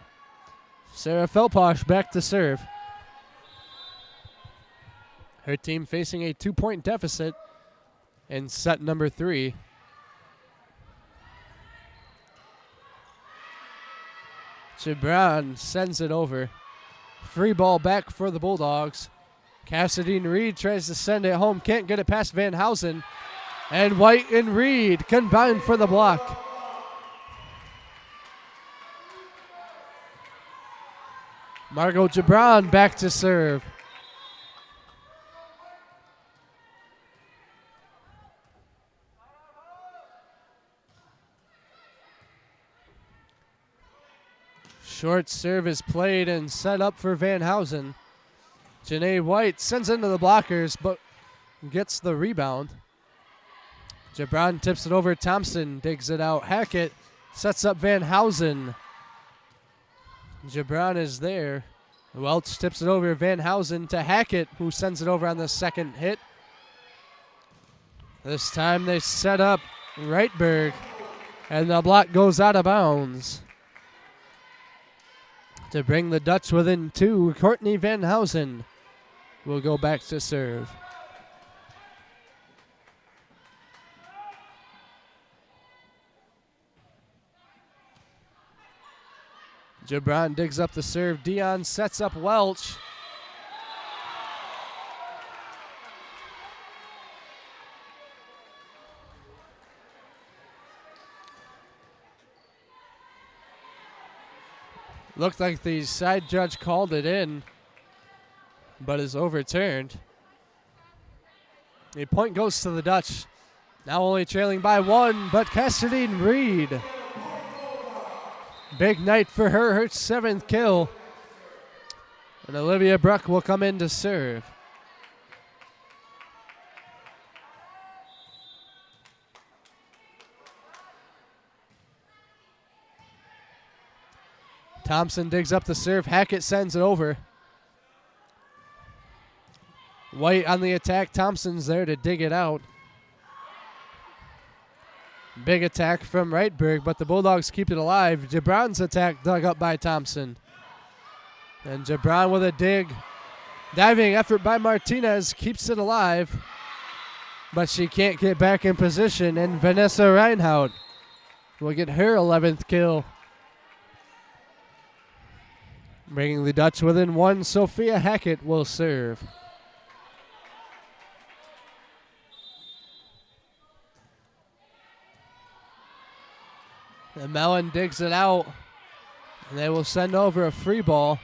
Sarah Felposh back to serve. Her team facing a 2-point deficit in set number 3. Gibran sends it over. Free ball back for the Bulldogs. Cassadine Reed tries to send it home. Can't get it past Van Housen. And White and Reed combine for the block. Margot Gibran back to serve. Short serve is played and set up for Van Housen. Janae White sends into the blockers, but gets the rebound. Gibran tips it over. Thompson digs it out. Hackett sets up Van Housen. Gibran is there. Welch tips it over. Van Housen to Hackett, who sends it over on the second hit. This time they set up Reitberg, and the block goes out of bounds. To bring the Dutch within 2, Courtney Van Housen will go back to serve. Gibran digs up the serve. Dion sets up Welch. Looked like the side judge called it in, but is overturned. The point goes to the Dutch. Now only trailing by 1, but Cassidy Reed. Big night for her, her 7th kill. And Olivia Bruck will come in to serve. Thompson digs up the serve. Hackett sends it over. White on the attack. Thompson's there to dig it out. Big attack from Reitberg, but the Bulldogs keep it alive. Gibran's attack dug up by Thompson. And Gibran with a dig. Diving effort by Martinez keeps it alive, but she can't get back in position, and Vanessa Reinhout will get her 11th kill. Bringing the Dutch within 1, Sophia Hackett will serve. And Mellon digs it out, and they will send over a free ball.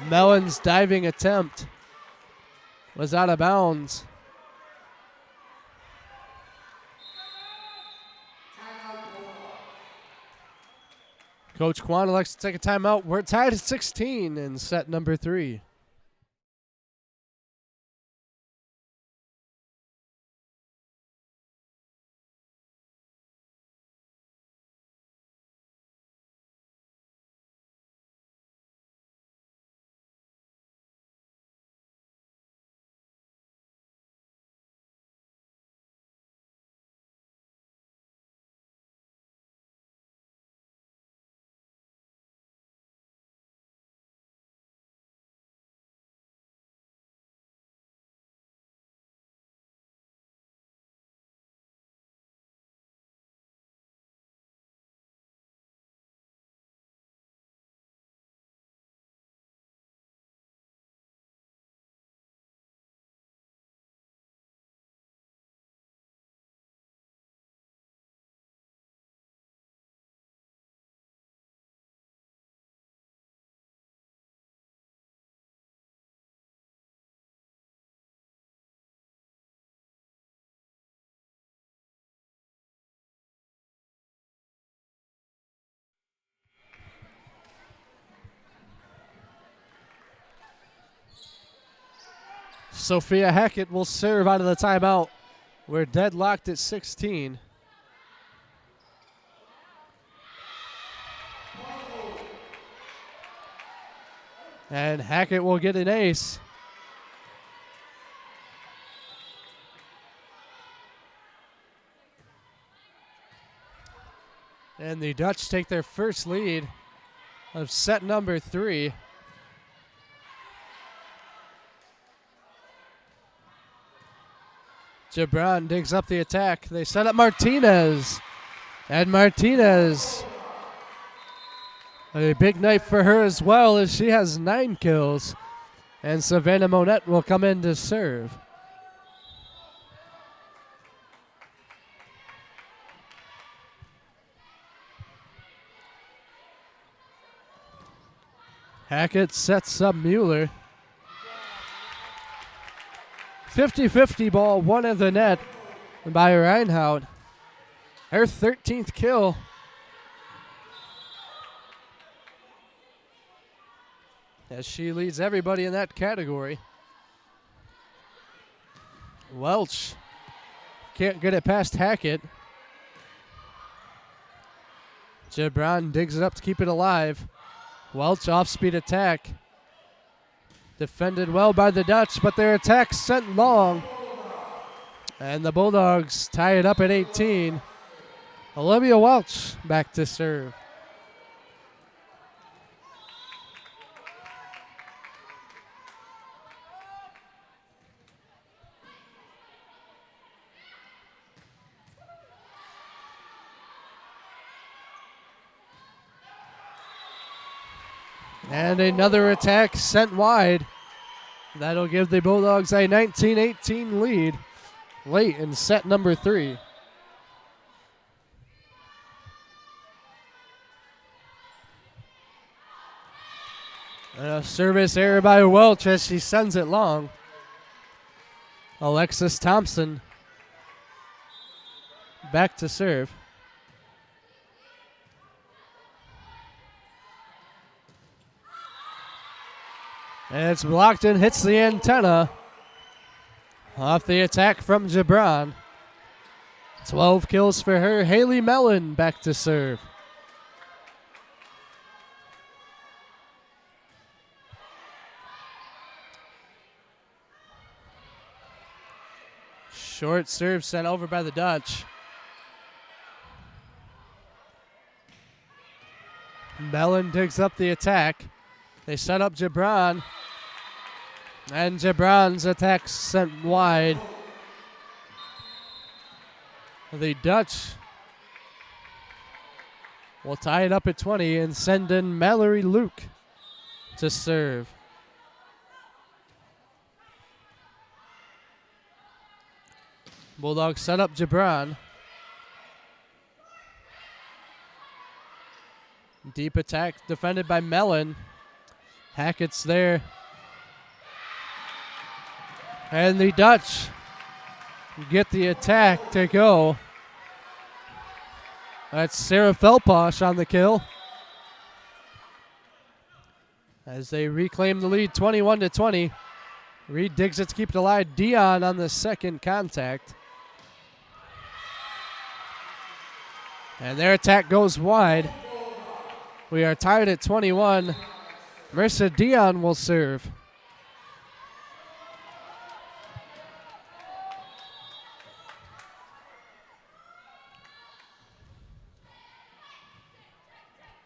Mellon's diving attempt was out of bounds. Coach Kwan elects to take a timeout. We're tied at 16 in set number 3. Sophia Hackett will serve out of the timeout. We're deadlocked at 16. And Hackett will get an ace. And the Dutch take their first lead of set number 3. Gibran digs up the attack. They set up Martinez. And Martinez, a big night for her as well, as she has 9 kills. And Savannah Monette will come in to serve. Hackett sets up Mueller. 50-50 ball, one at the net by Reinhardt. Her 13th kill. As she leads everybody in that category. Welch can't get it past Hackett. Gibran digs it up to keep it alive. Welch off-speed attack. Defended well by the Dutch, but their attack sent long. And the Bulldogs tie it up at 18. Olivia Welch back to serve. And another attack sent wide. That'll give the Bulldogs a 19-18 lead late in set number 3. And a service error by Welch as she sends it long. Alexis Thompson back to serve. And it's blocked and hits the antenna. Off the attack from Gibran. 12 kills for her. Haley Mellon back to serve. Short serve sent over by the Dutch. Mellon digs up the attack. They set up Gibran. And Gibran's attack sent wide. The Dutch will tie it up at 20 and send in Mallory Luke to serve. Bulldogs set up Gibran. Deep attack defended by Mellon. Hackett's there. And the Dutch get the attack to go. That's Sarah Felposh on the kill. As they reclaim the lead 21-20. Reed digs it to keep it alive. Dion on the second contact. And their attack goes wide. We are tied at 21. Marissa Dion will serve.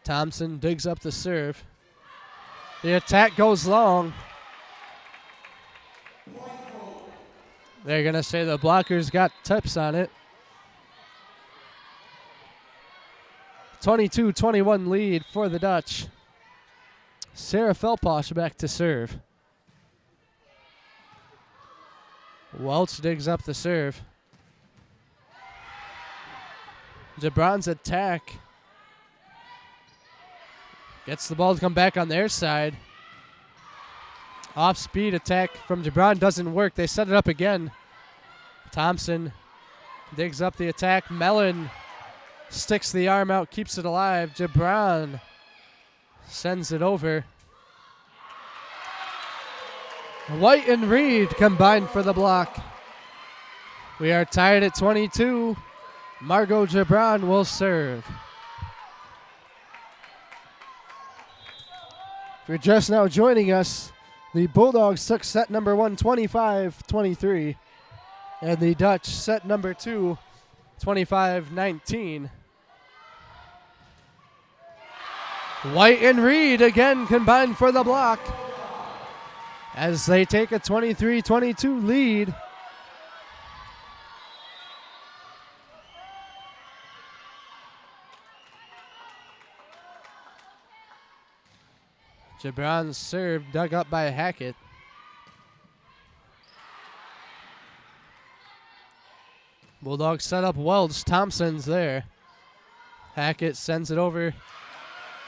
Thompson digs up the serve. The attack goes long. They're going to say the blockers got tips on it. 22-21 lead for the Dutch. Sarah Felposh back to serve. Welch digs up the serve. Gibran's attack. Gets the ball to come back on their side. Off-speed attack from Gibran doesn't work. They set it up again. Thompson digs up the attack. Mellon sticks the arm out, keeps it alive. Gibran sends it over. White and Reed combined for the block. We are tied at 22. Margot Gibran will serve. If you're just now joining us, the Bulldogs took set number 1 25-23, and the Dutch set number 2 25-19. White and Reed again combined for the block as they take a 23-22 lead. Gibran's serve dug up by Hackett. Bulldogs set up Welch. Thompson's there. Hackett sends it over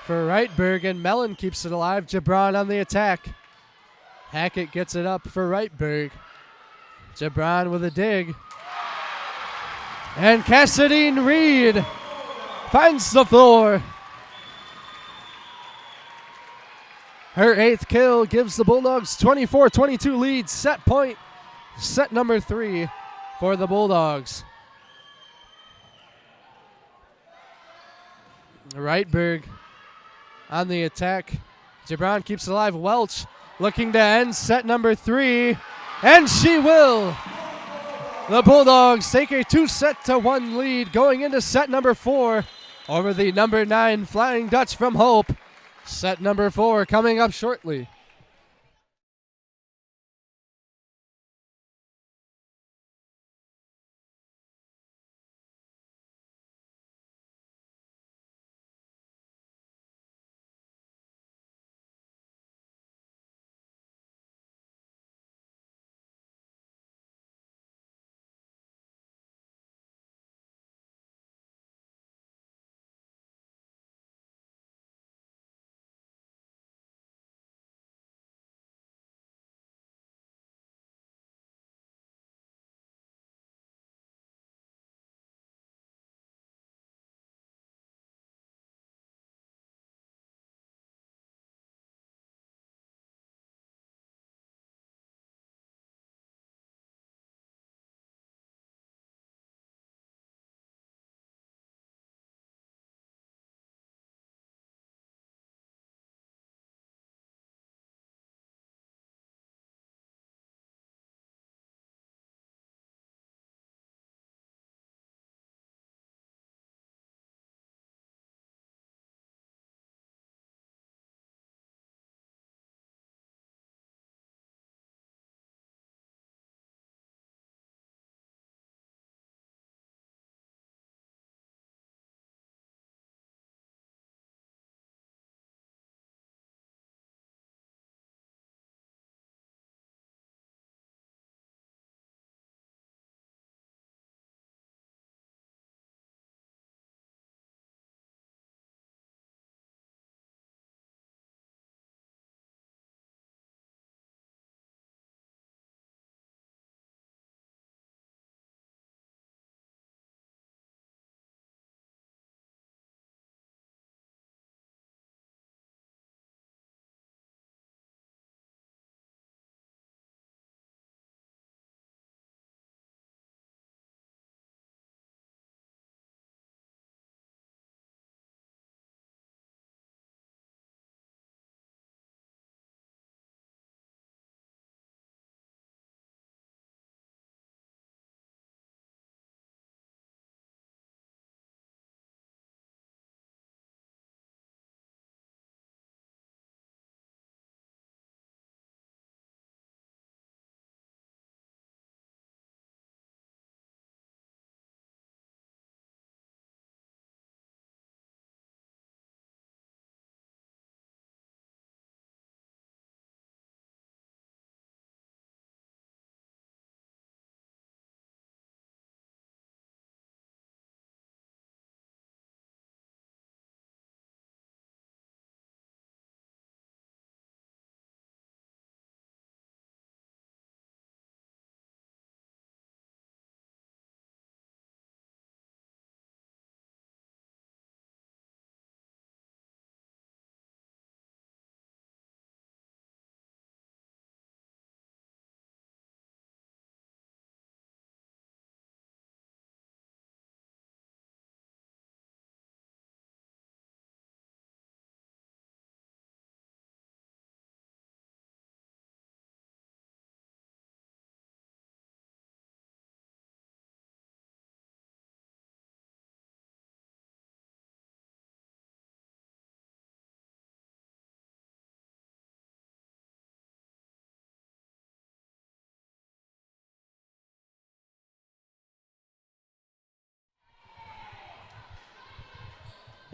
for Wrightburg, and Mellon keeps it alive. Gibran on the attack. Hackett gets it up for Wrightburg. Gibran with a dig. And Cassidine Reed finds the floor. Her 8th kill gives the Bulldogs 24-22 lead. Set point, set number 3 for the Bulldogs. Wrightburg on the attack. Gibran keeps it alive. Welch looking to end set number 3, and she will. The Bulldogs take a 2-1 lead going into set number 4 over the number 9 Flying Dutch from Hope. Set number 4 coming up shortly.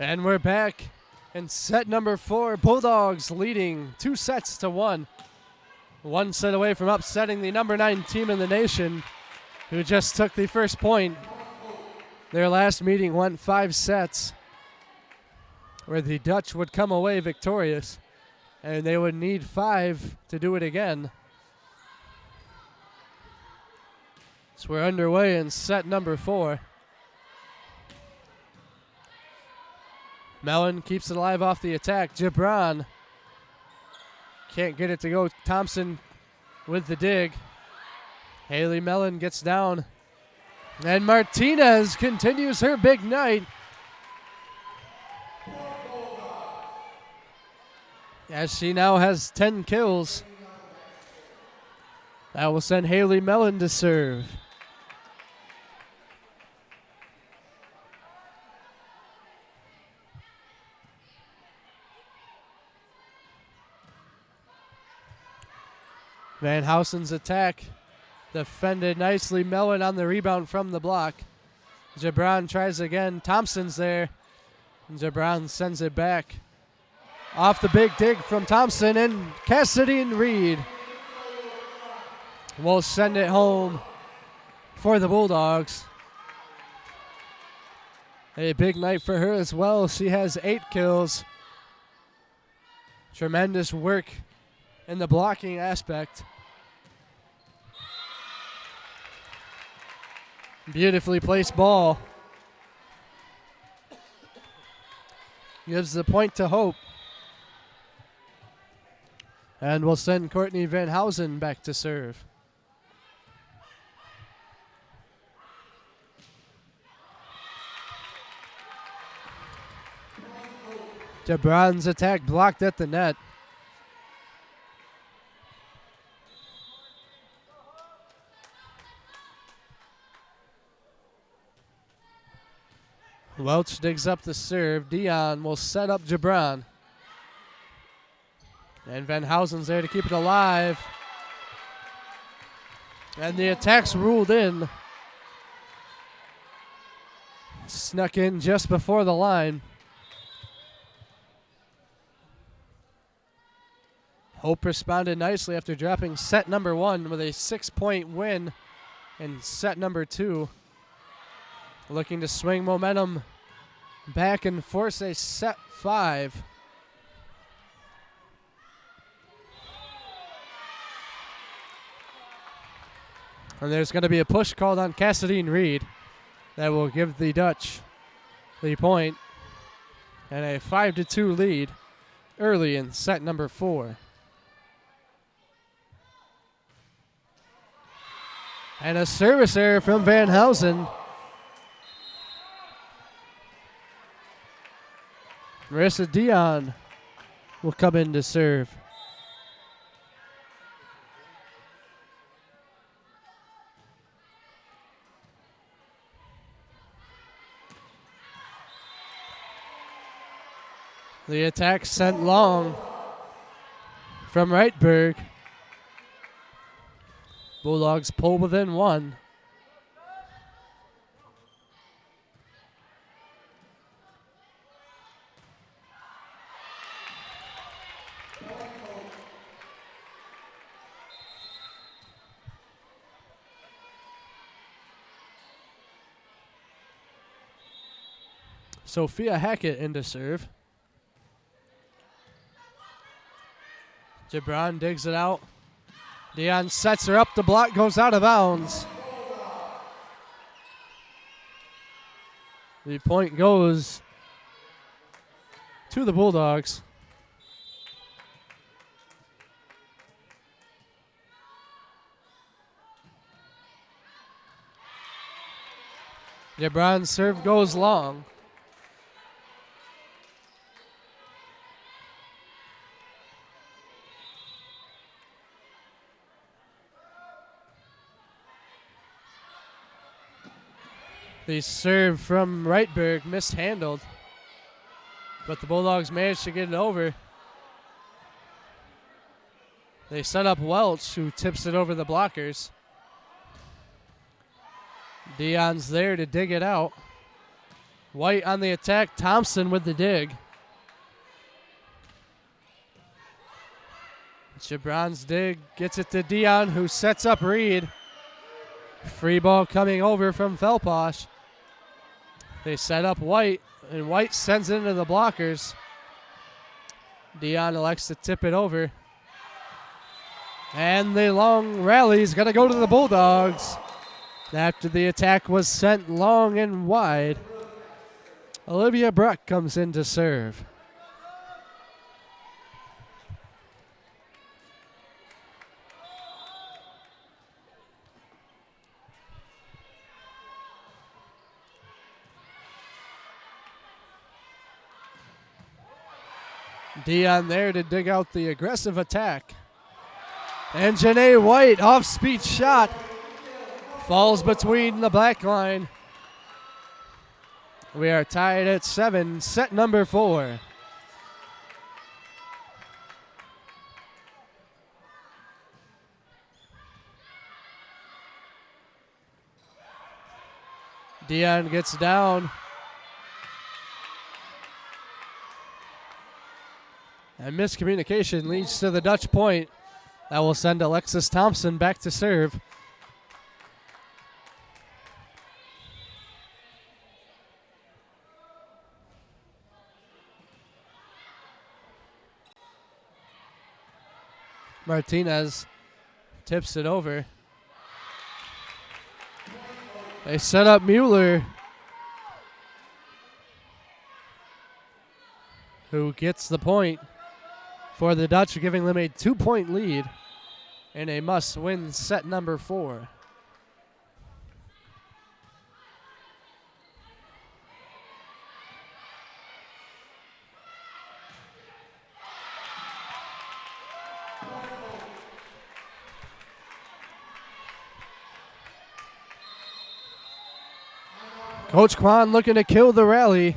And we're back in set number 4. Bulldogs leading 2-1. One set away from upsetting the number 9 team in the nation, who just took the first point. Their last meeting went 5 sets. where the Dutch would come away victorious, and they would need 5 to do it again. So we're underway in set number 4. Mellon keeps it alive off the attack. Gibran can't get it to go. Thompson with the dig. Haley Mellon gets down. And Martinez continues her big night. As she now has 10 kills. That will send Haley Mellon to serve. Van Housen's attack defended nicely. Mellon on the rebound from the block. Gibran tries again. Thompson's there. Gibran sends it back. Off the big dig from Thompson, and Cassidy and Reed will send it home for the Bulldogs. A big night for her as well. She has 8 kills. Tremendous work in the blocking aspect. Beautifully placed ball. Gives the point to Hope. And we'll send Courtney Van Housen back to serve. Gibran's attack blocked at the net. Welch digs up the serve. Dion will set up Gibran. And Van Housen's there to keep it alive. And the attack's ruled in. Snuck in just before the line. Hope responded nicely after dropping set number 1 with a 6-point win in set number 2. Looking to swing momentum back and force a set 5. And there's going to be a push called on Cassidy and Reed that will give the Dutch the point and a 5-2 lead early in set number 4. And a service error from Van Housen. Marissa Dion will come in to serve. The attack sent long from Wrightburg. Bulldogs pull within 1. Sophia Hackett in to serve. Gibran digs it out. Dion sets her up. The block goes out of bounds. The point goes to the Bulldogs. Gibran's serve goes long. The serve from Wrightburg mishandled, but the Bulldogs managed to get it over. They set up Welch, who tips it over the blockers. Dion's there to dig it out. White on the attack. Thompson with the dig. Gibran's dig gets it to Dion, who sets up Reed. Free ball coming over from Felposh. They set up White, and White sends it into the blockers. Dion elects to tip it over. And the long rally is going to go to the Bulldogs. After the attack was sent long and wide, Olivia Bruck comes in to serve. Dion there to dig out the aggressive attack. And Janae White, off-speed shot, falls between the black line. We are tied at 7, set number 4. Dion gets down. And miscommunication leads to the Dutch point. That will send Alexis Thompson back to serve. Martinez tips it over. They set up Mueller, who gets the point for the Dutch, giving them a 2-point lead in a must-win set number 4. Coach Kwan looking to kill the rally.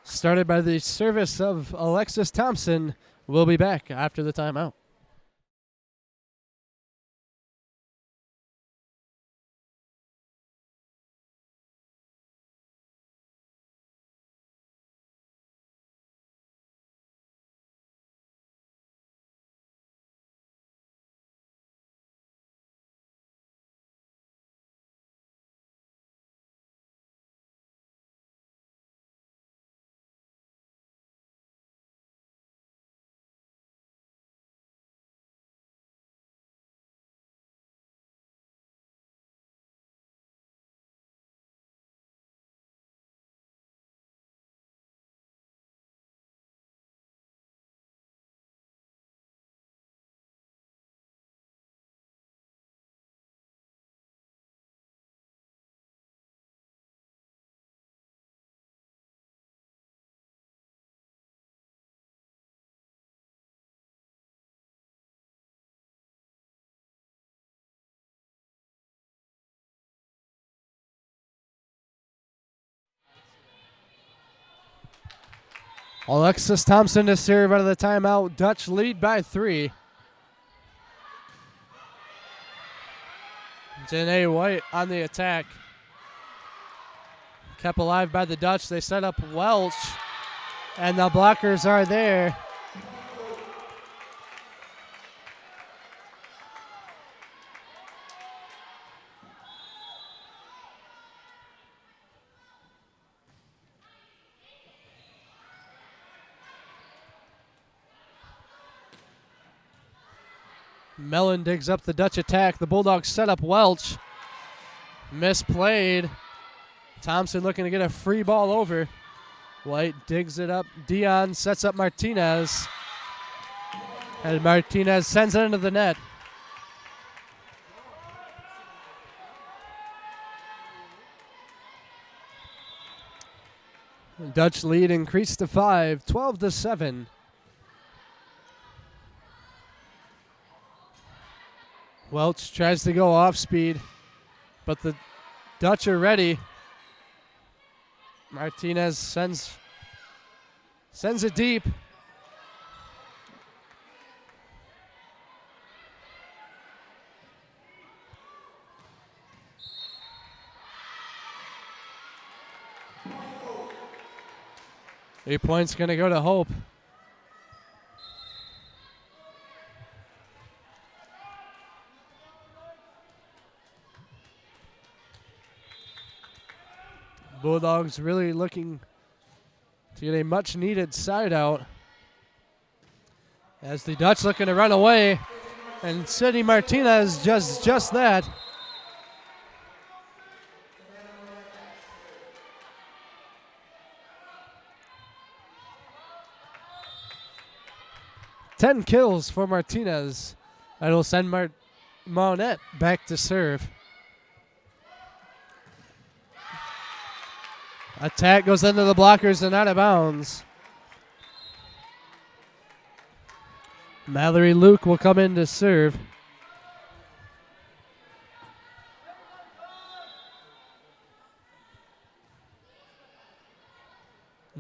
Started by the service of Alexis Thompson. We'll be back after the timeout. Alexis Thompson to serve out of the timeout. Dutch lead by 3. Janae White on the attack. Kept alive by the Dutch. They set up Welch, and the blockers are there. Mellon digs up the Dutch attack. The Bulldogs set up Welch. Misplayed. Thompson looking to get a free ball over. White digs it up. Dion sets up Martinez. And Martinez sends it into the net. Dutch lead increased to 5, 12-7. Welch tries to go off speed, but the Dutch are ready. Martinez sends it deep. A point's going to go to Hope. Bulldogs really looking to get a much-needed side out. As the Dutch looking to run away, and Sidney Martinez just that. Ten kills for Martinez. That'll send Monette back to serve. Attack goes into the blockers and out of bounds. Mallory Luke will come in to serve.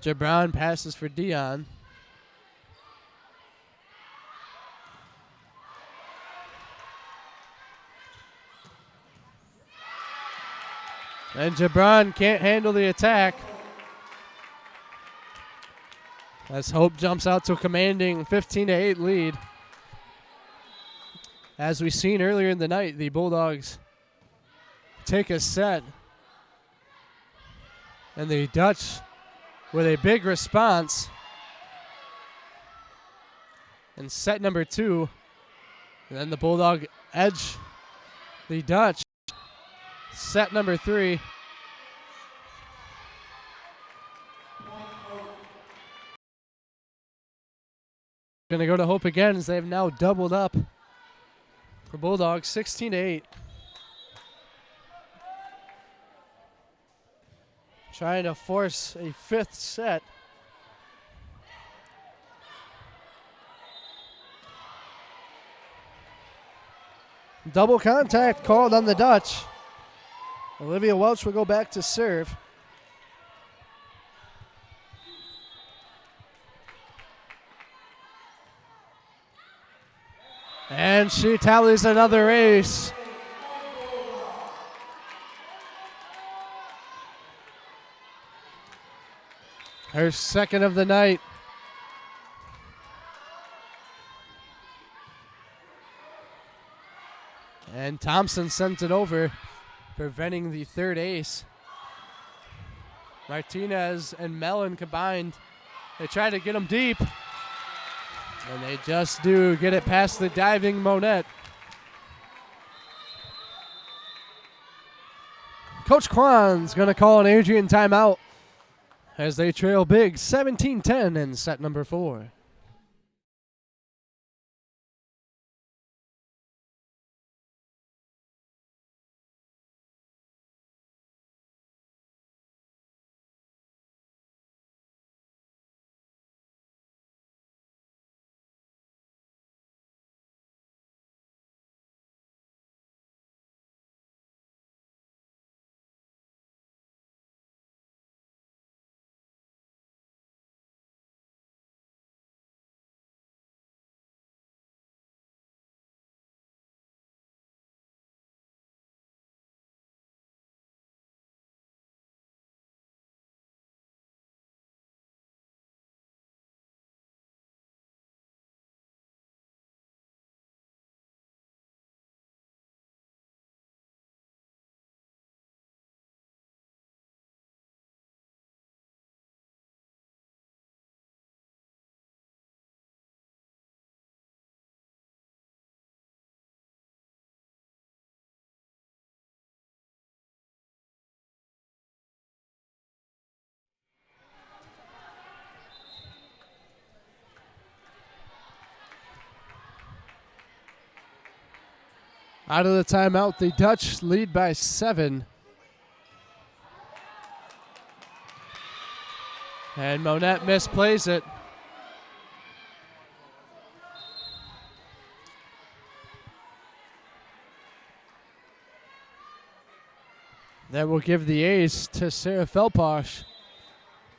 Jabron passes for Dion. And Jabron can't handle the attack. As Hope jumps out to a commanding 15-8 lead. As we've seen earlier in the night, the Bulldogs take a set. And the Dutch with a big response. And set number 2. And then the Bulldog edge the Dutch. Set number 3. Going to go to Hope again as they have now doubled up for Bulldogs, 16-8. Trying to force a 5th set. Double contact called on the Dutch. Olivia Welch will go back to serve. And she tallies another ace. Her second of the night. And Thompson sent it over, preventing the third ace. Martinez and Mellon combined. They try to get them deep. And they just do get it past the diving Monette. Coach Kwan's going to call an Adrian timeout as they trail big 17-10 in set number 4. Out of the timeout, the Dutch lead by 7. And Monette misplays it. That will give the ace to Sarah Felposh,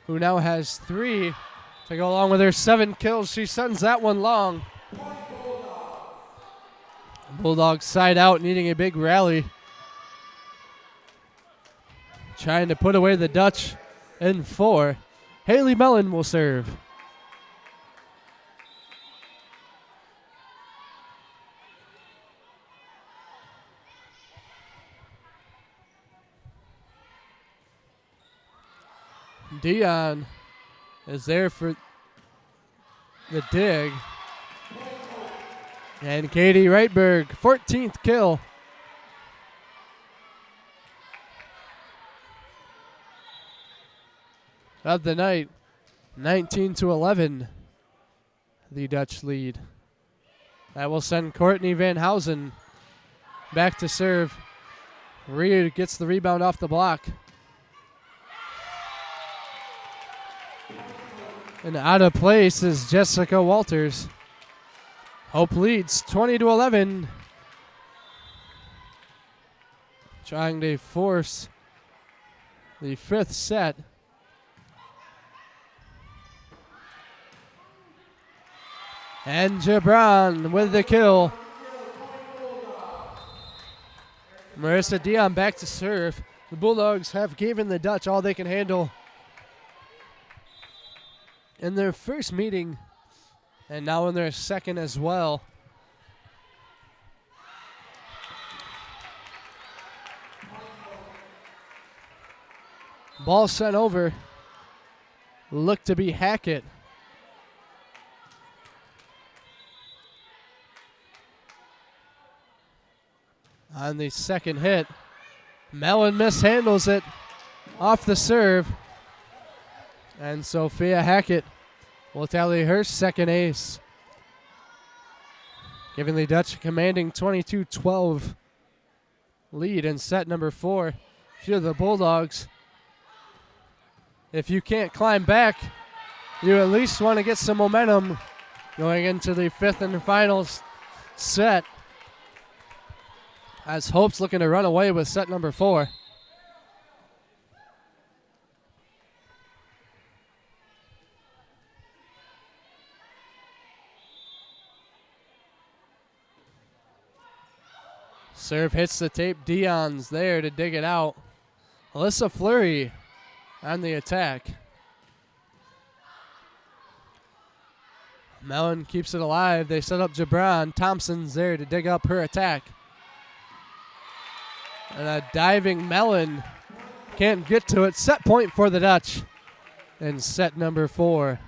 who now has 3 to go along with her 7 kills. She sends that one long. Bulldogs side out, needing a big rally. Trying to put away the Dutch in 4. Haley Mellon will serve. Dion is there for the dig. And Katie Reitberg, 14th kill. Of the night, 19-11, the Dutch lead. That will send Courtney Van Housen back to serve. Reed gets the rebound off the block. And out of place is Jessica Walters. Hope leads 20-11. Trying to force the 5th set. And Gibran with the kill. Marissa Dion back to serve. The Bulldogs have given the Dutch all they can handle in their first meeting, and now in their second as well. Ball sent over. Looked to be Hackett. On the second hit, Mellon mishandles it off the serve. And Sophia Hackett will tally her second ace, giving the Dutch a commanding 22-12 lead in set number 4. If you're the Bulldogs, if you can't climb back, you at least want to get some momentum going into the 5th and final set, as Hope's looking to run away with set number 4. Serve hits the tape. Dion's there to dig it out. Alyssa Fleury on the attack. Mellon keeps it alive. They set up Gibran. Thompson's there to dig up her attack. And a diving Mellon can't get to it. Set point for the Dutch in set number 4.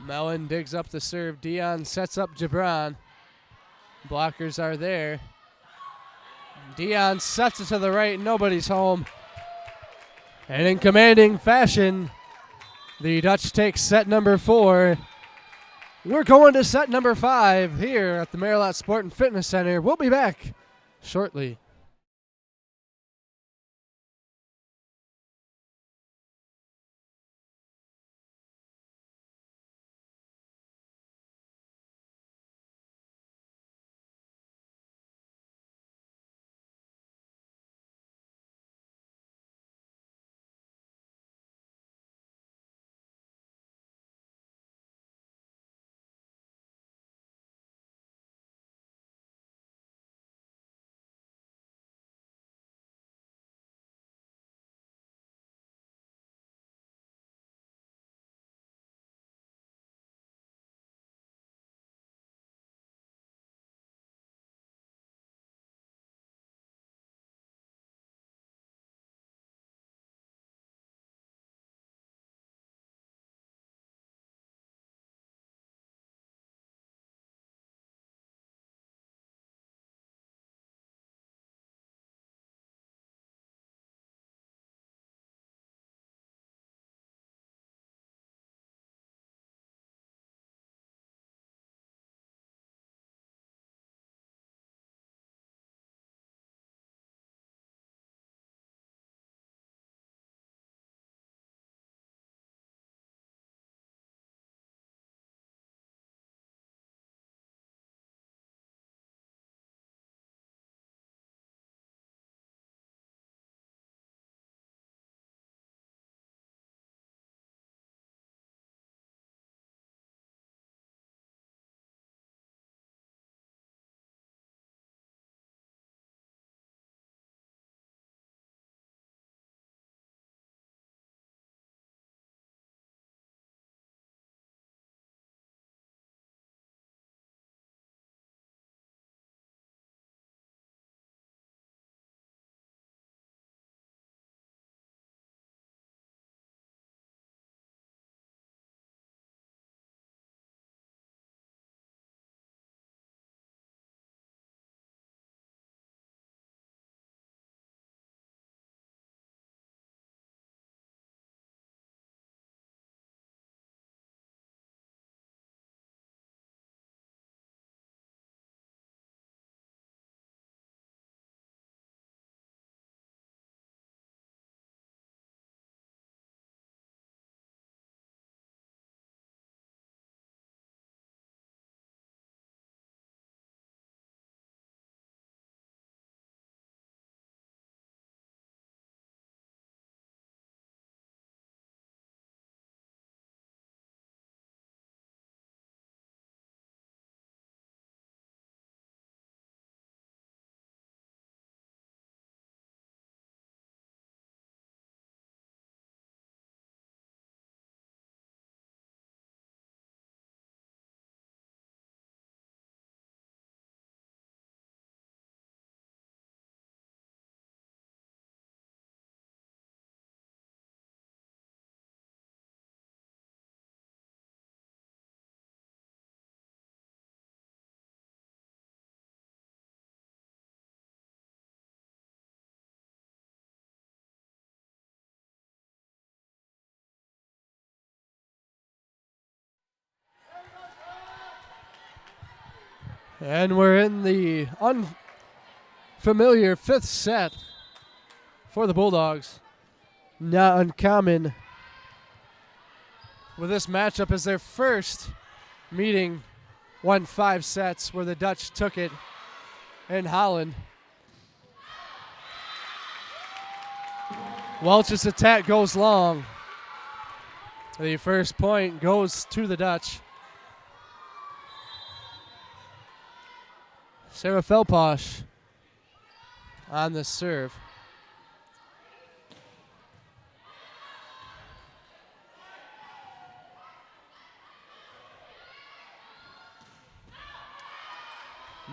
Mellon digs up the serve. Dion sets up Gibran. Blockers are there. Dion sets it to the right. Nobody's home. And in commanding fashion, the Dutch take set number 4. We're going to set number 5 here at the Maryland Sport and Fitness Center. We'll be back shortly. And we're in the unfamiliar fifth set for the Bulldogs. Not uncommon with this matchup as their first meeting won 5 sets where the Dutch took it in Holland. Welch's attack goes long. The first point goes to the Dutch. Sarah Felposh on the serve.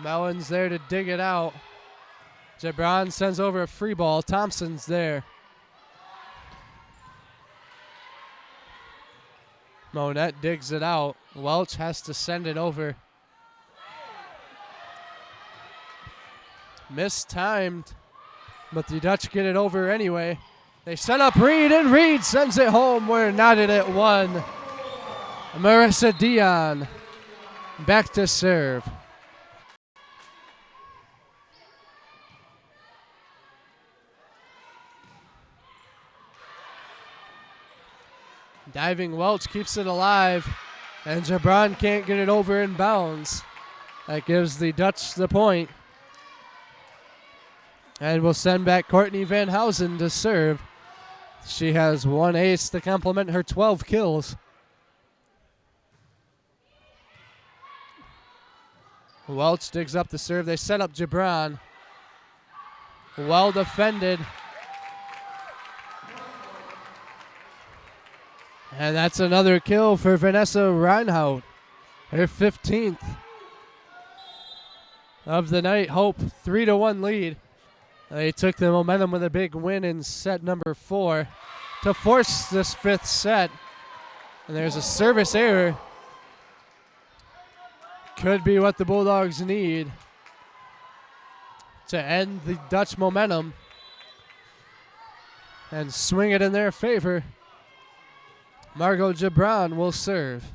Mellon's there to dig it out. Gibran sends over a free ball. Thompson's there. Monette digs it out. Welch has to send it over. Mistimed, but the Dutch get it over anyway. They set up Reed, and Reed sends it home. We're knotted at 1. Marissa Dion back to serve. Diving Welch keeps it alive, and Gibran can't get it over in bounds. That gives the Dutch the point. And we'll send back Courtney Van Housen to serve. She has 1 ace to complement her 12 kills. Welch digs up the serve. They set up Gibran. Well defended. And that's another kill for Vanessa Reinhout. Her 15th of the night. Hope 3-1 lead. They took the momentum with a big win in set number 4 to force this 5th set. And there's a service error. Could be what the Bulldogs need to end the Dutch momentum and swing it in their favor. Margot Gibran will serve.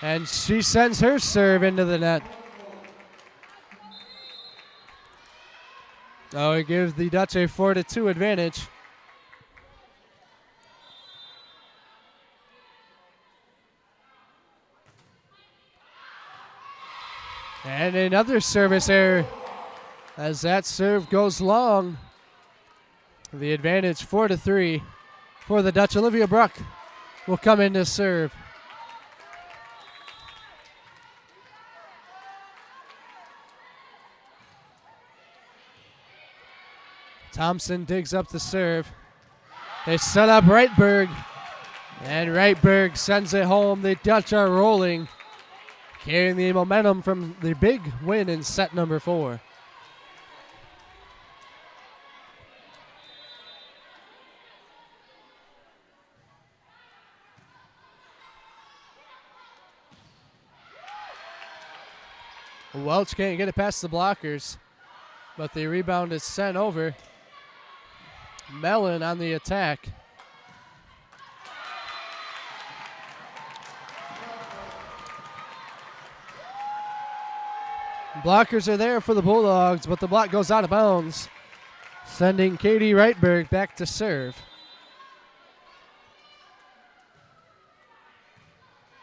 And she sends her serve into the net. Oh, it gives the Dutch a 4-2 advantage. And another service error as that serve goes long. The advantage 4-3 for the Dutch. Olivia Bruck will come in to serve. Thompson digs up the serve. They set up Reitberg, and Reitberg sends it home. The Dutch are rolling, carrying the momentum from the big win in set number 4. Welch can't get it past the blockers, but the rebound is sent over. Mellon on the attack. Blockers are there for the Bulldogs, but the block goes out of bounds, sending Katie Reitberg back to serve.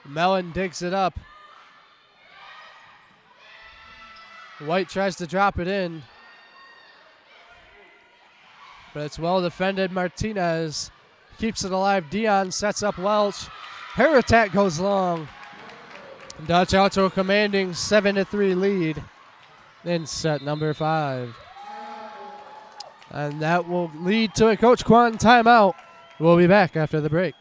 Mellon digs it up. White tries to drop it in, but it's well defended. Martinez keeps it alive. Dion sets up Welch. Her attack goes long. Dutch out to a commanding 7-3 lead in set number 5. And that will lead to a Coach Kwan timeout. We'll be back after the break.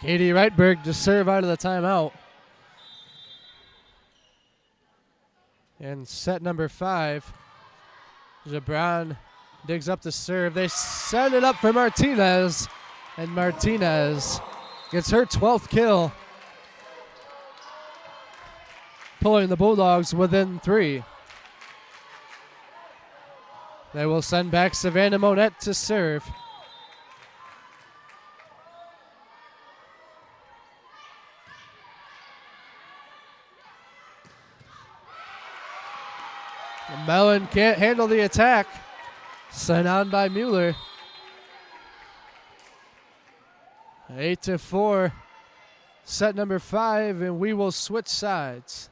Katie Reitberg to serve out of the timeout. And set number 5. Gibran digs up the serve. They set it up for Martinez. And Martinez gets her 12th kill, pulling the Bulldogs within 3. They will send back Savannah Monette to serve. Mellon can't handle the attack. Sent on by Mueller. 8-4. Set number 5, and we will switch sides.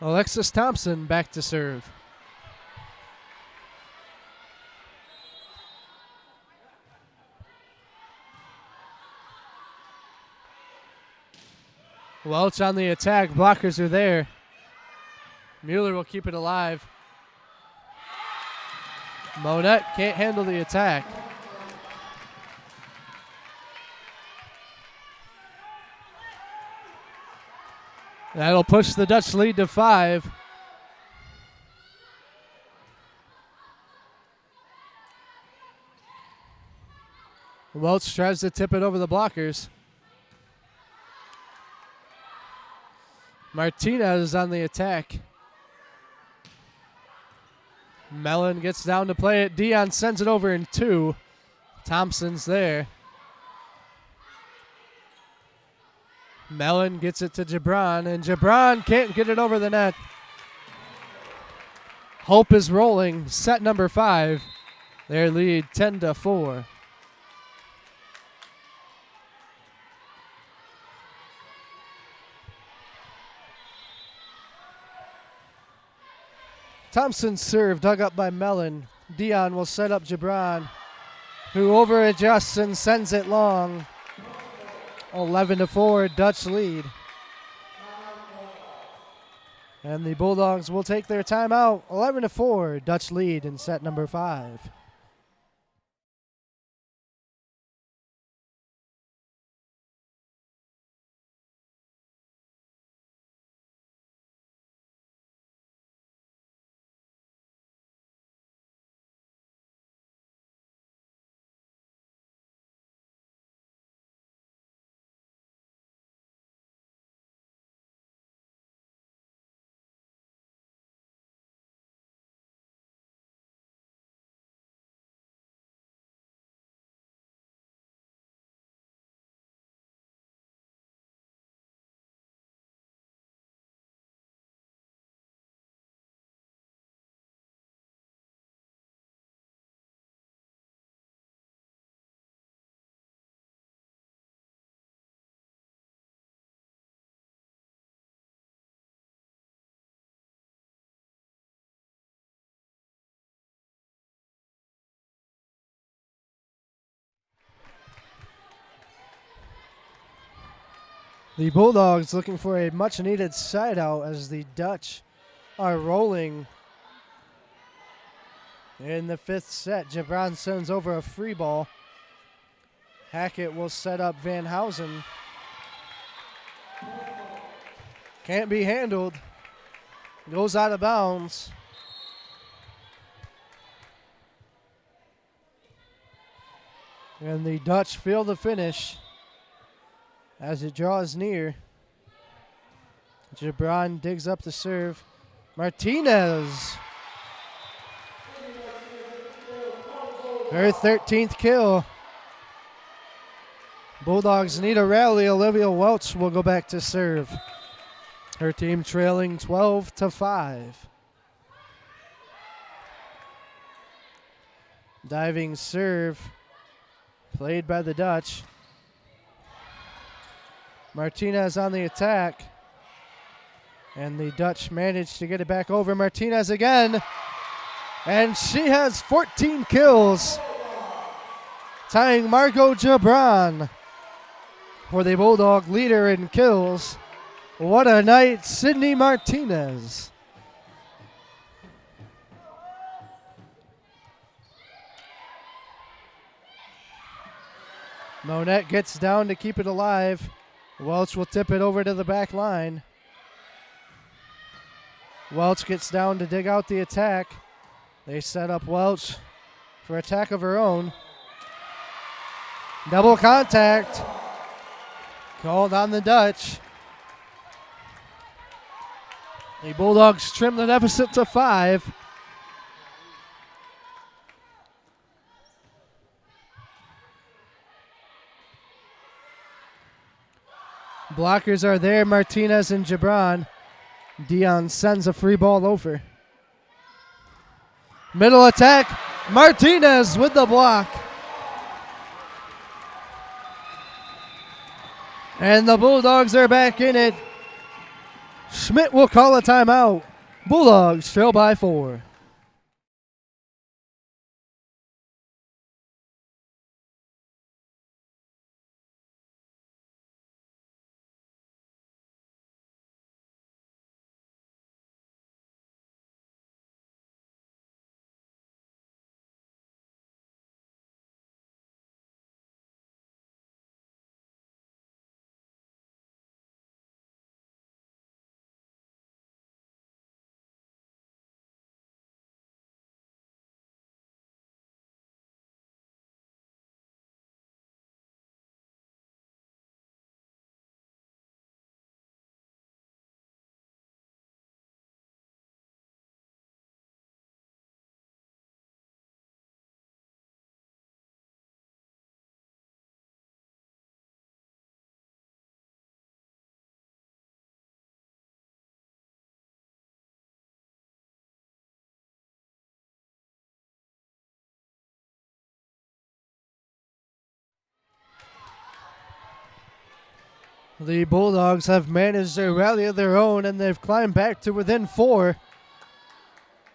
Alexis Thompson back to serve. Welch on the attack. Blockers are there. Mueller will keep it alive. Monette can't handle the attack. That'll push the Dutch lead to 5. Welch tries to tip it over the blockers. Martinez on the attack. Mellon gets down to play it. Dion sends it over in 2. Thompson's there. Mellon gets it to Gibran, and Gibran can't get it over the net. Hope is rolling. Set number 5. Their lead 10-4. Thompson's serve dug up by Mellon. Dion will set up Gibran, who over adjusts and sends it long. 11-4, Dutch lead. And the Bulldogs will take their timeout. 11-4, Dutch lead in set number 5. The Bulldogs looking for a much-needed side out as the Dutch are rolling in the 5th set. Gibran sends over a free ball. Hackett will set up Van Housen. Can't be handled. Goes out of bounds. And the Dutch feel the finish as it draws near. Gibran digs up the serve. Martinez. Her 13th kill. Bulldogs need a rally. Olivia Welch will go back to serve. Her team trailing 12-5. Diving serve played by the Dutch. Martinez on the attack. And the Dutch managed to get it back over. Martinez again. And she has 14 kills, tying Margot Gibran for the Bulldog leader in kills. What a night, Sydney Martinez. Monette gets down to keep it alive. Welch will tip it over to the back line. Welch gets down to dig out the attack. They set up Welch for attack of her own. Double contact. Called on the Dutch. The Bulldogs trim the deficit to 5. Blockers are there, Martinez and Gibran. Dion sends a free ball over. Middle attack, Martinez with the block. And the Bulldogs are back in it. Schmidt will call a timeout. Bulldogs trail by 4. The Bulldogs have managed a rally of their own, and they've climbed back to within 4.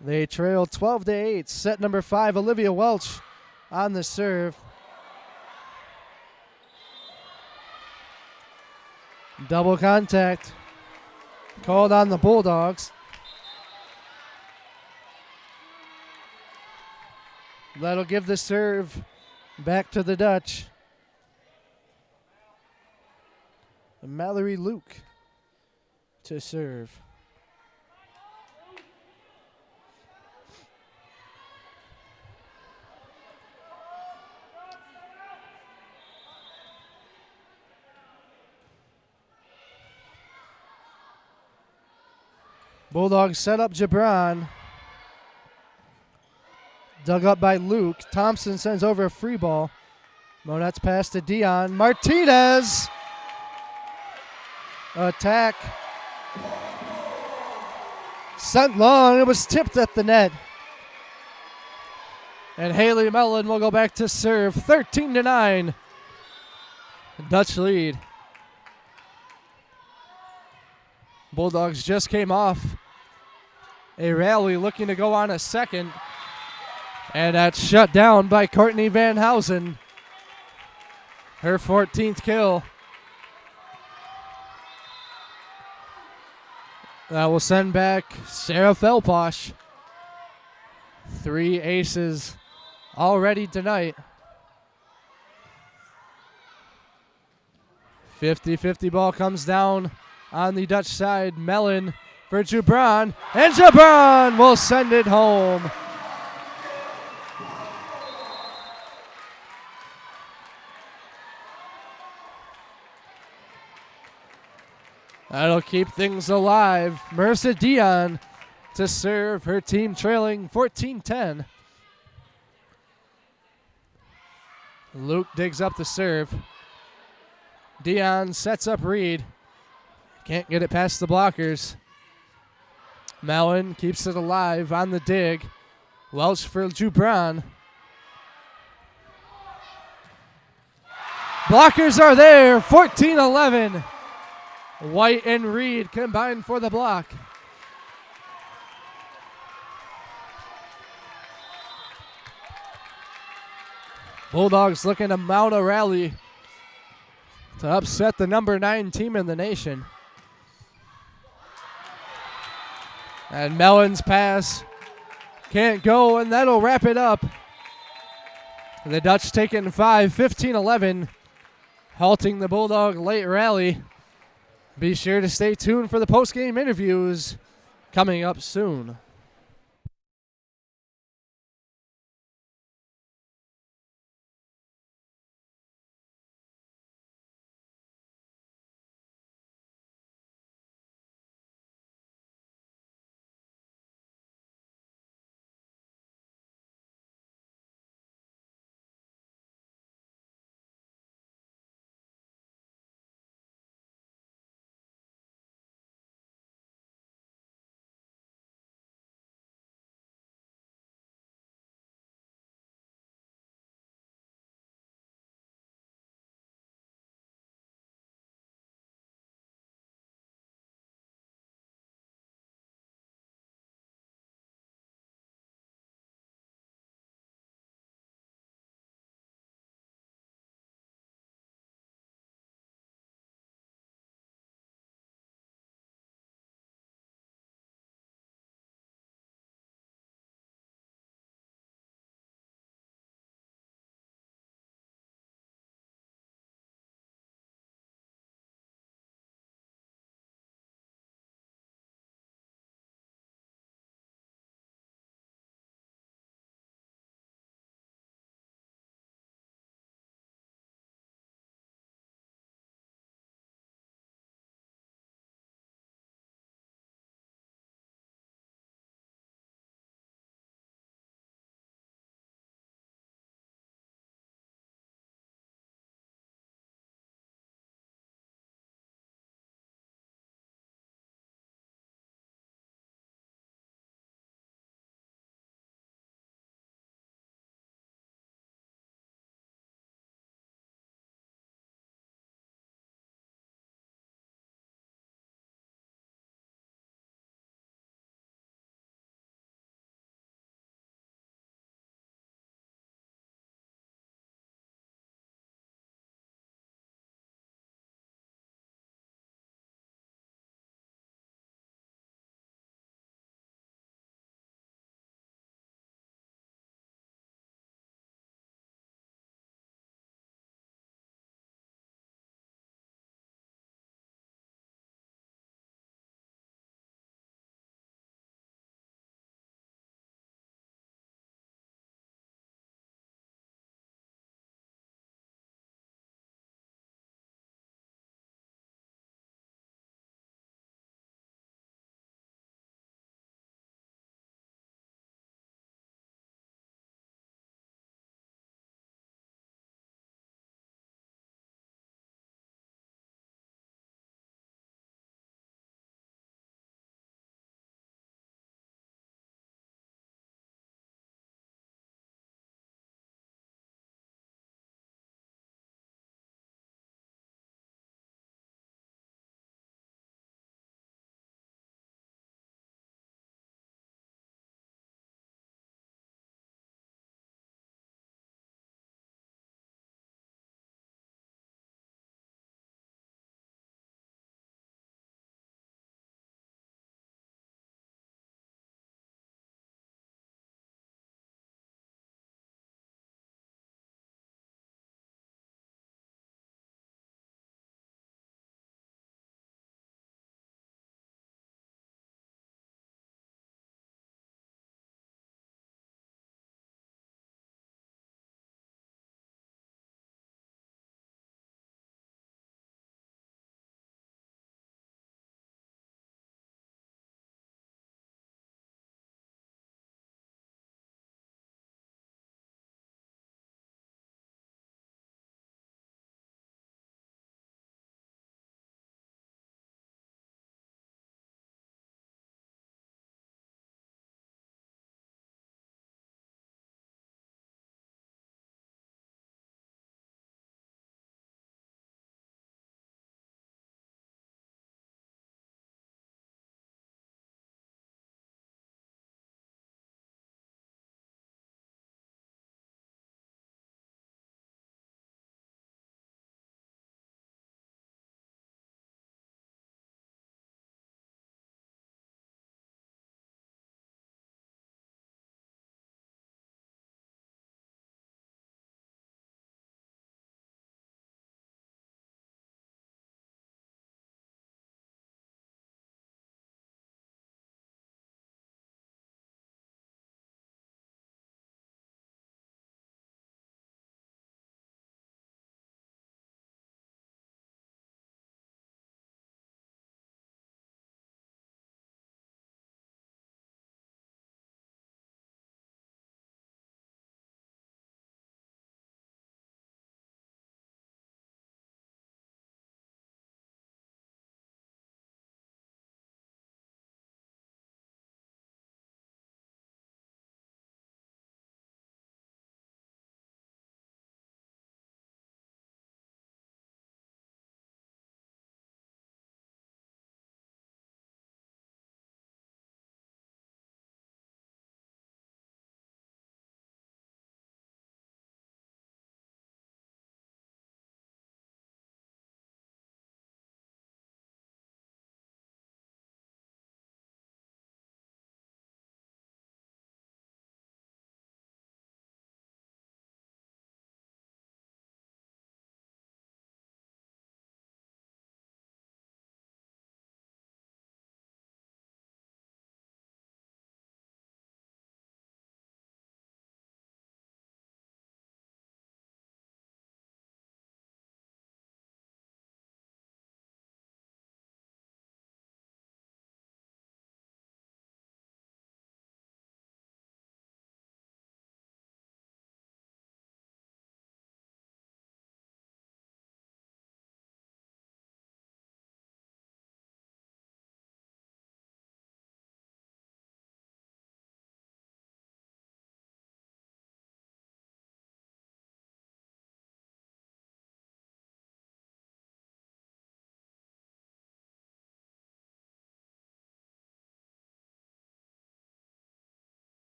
They trail 12-8. Set number 5, Olivia Welch on the serve. Double contact called on the Bulldogs. That'll give the serve back to the Dutch. Mallory Luke to serve. Bulldogs set up Gibran. Dug up by Luke. Thompson sends over a free ball. Monette's pass to Dion. Martinez. Attack. Sent long. It was tipped at the net. And Haley Mellon will go back to serve. 13-9. Dutch lead. Bulldogs just came off a rally looking to go on a second. And that's shut down by Courtney Van Housen. Her 14th kill. That will send back Sarah Felposh. 3 aces already tonight. 50-50 ball comes down on the Dutch side. Mellon for Gibran. And Gibran will send it home. That'll keep things alive. Marissa Dion to serve, her team trailing 14-10. Luke digs up the serve. Dion sets up Reed. Can't get it past the blockers. Mellon keeps it alive on the dig. Welch for Gibran. Blockers are there, 14-11. White and Reed combined for the block. Bulldogs looking to mount a rally to upset the number 9 team in the nation. And Mellon's pass can't go, and that'll wrap it up. The Dutch taking 5, 15-11, halting the Bulldog late rally. Be sure to stay tuned for the post-game interviews coming up soon.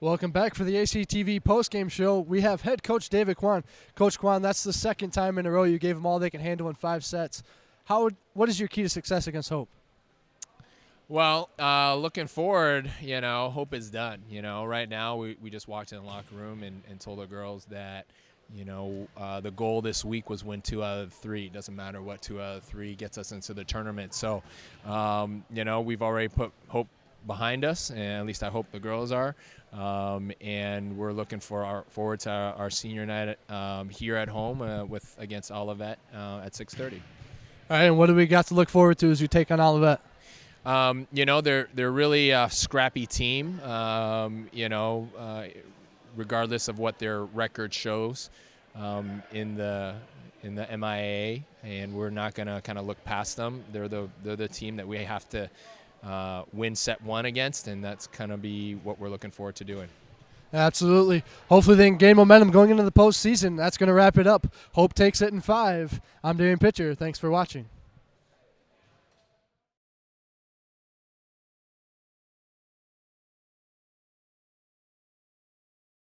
Welcome back for the ACTV postgame show. We have head coach David Kwan. Coach Kwan, that's the second time in a row you gave them all they can handle in 5 sets. What is your key to success against Hope? Well, looking forward, Hope is done. Right now we just walked in the locker room and told the girls that, the goal this week was win 2 out of 3. It doesn't matter what 2 out of 3 gets us into the tournament. So, we've already put Hope behind us, and at least I hope the girls are. And we're looking forward to our senior night here at home against Olivet at 6:30. All right, and what do we got to look forward to as you take on Olivet? They're really a scrappy team. Regardless of what their record shows in the MIA, and we're not going to kind of look past them. They're the team that we have to win set 1 against, and that's going to be what we're looking forward to doing. Absolutely. Hopefully they can gain momentum going into the postseason. That's going to wrap it up. Hope takes it in 5. I'm Adrian Pitcher. Thanks for watching.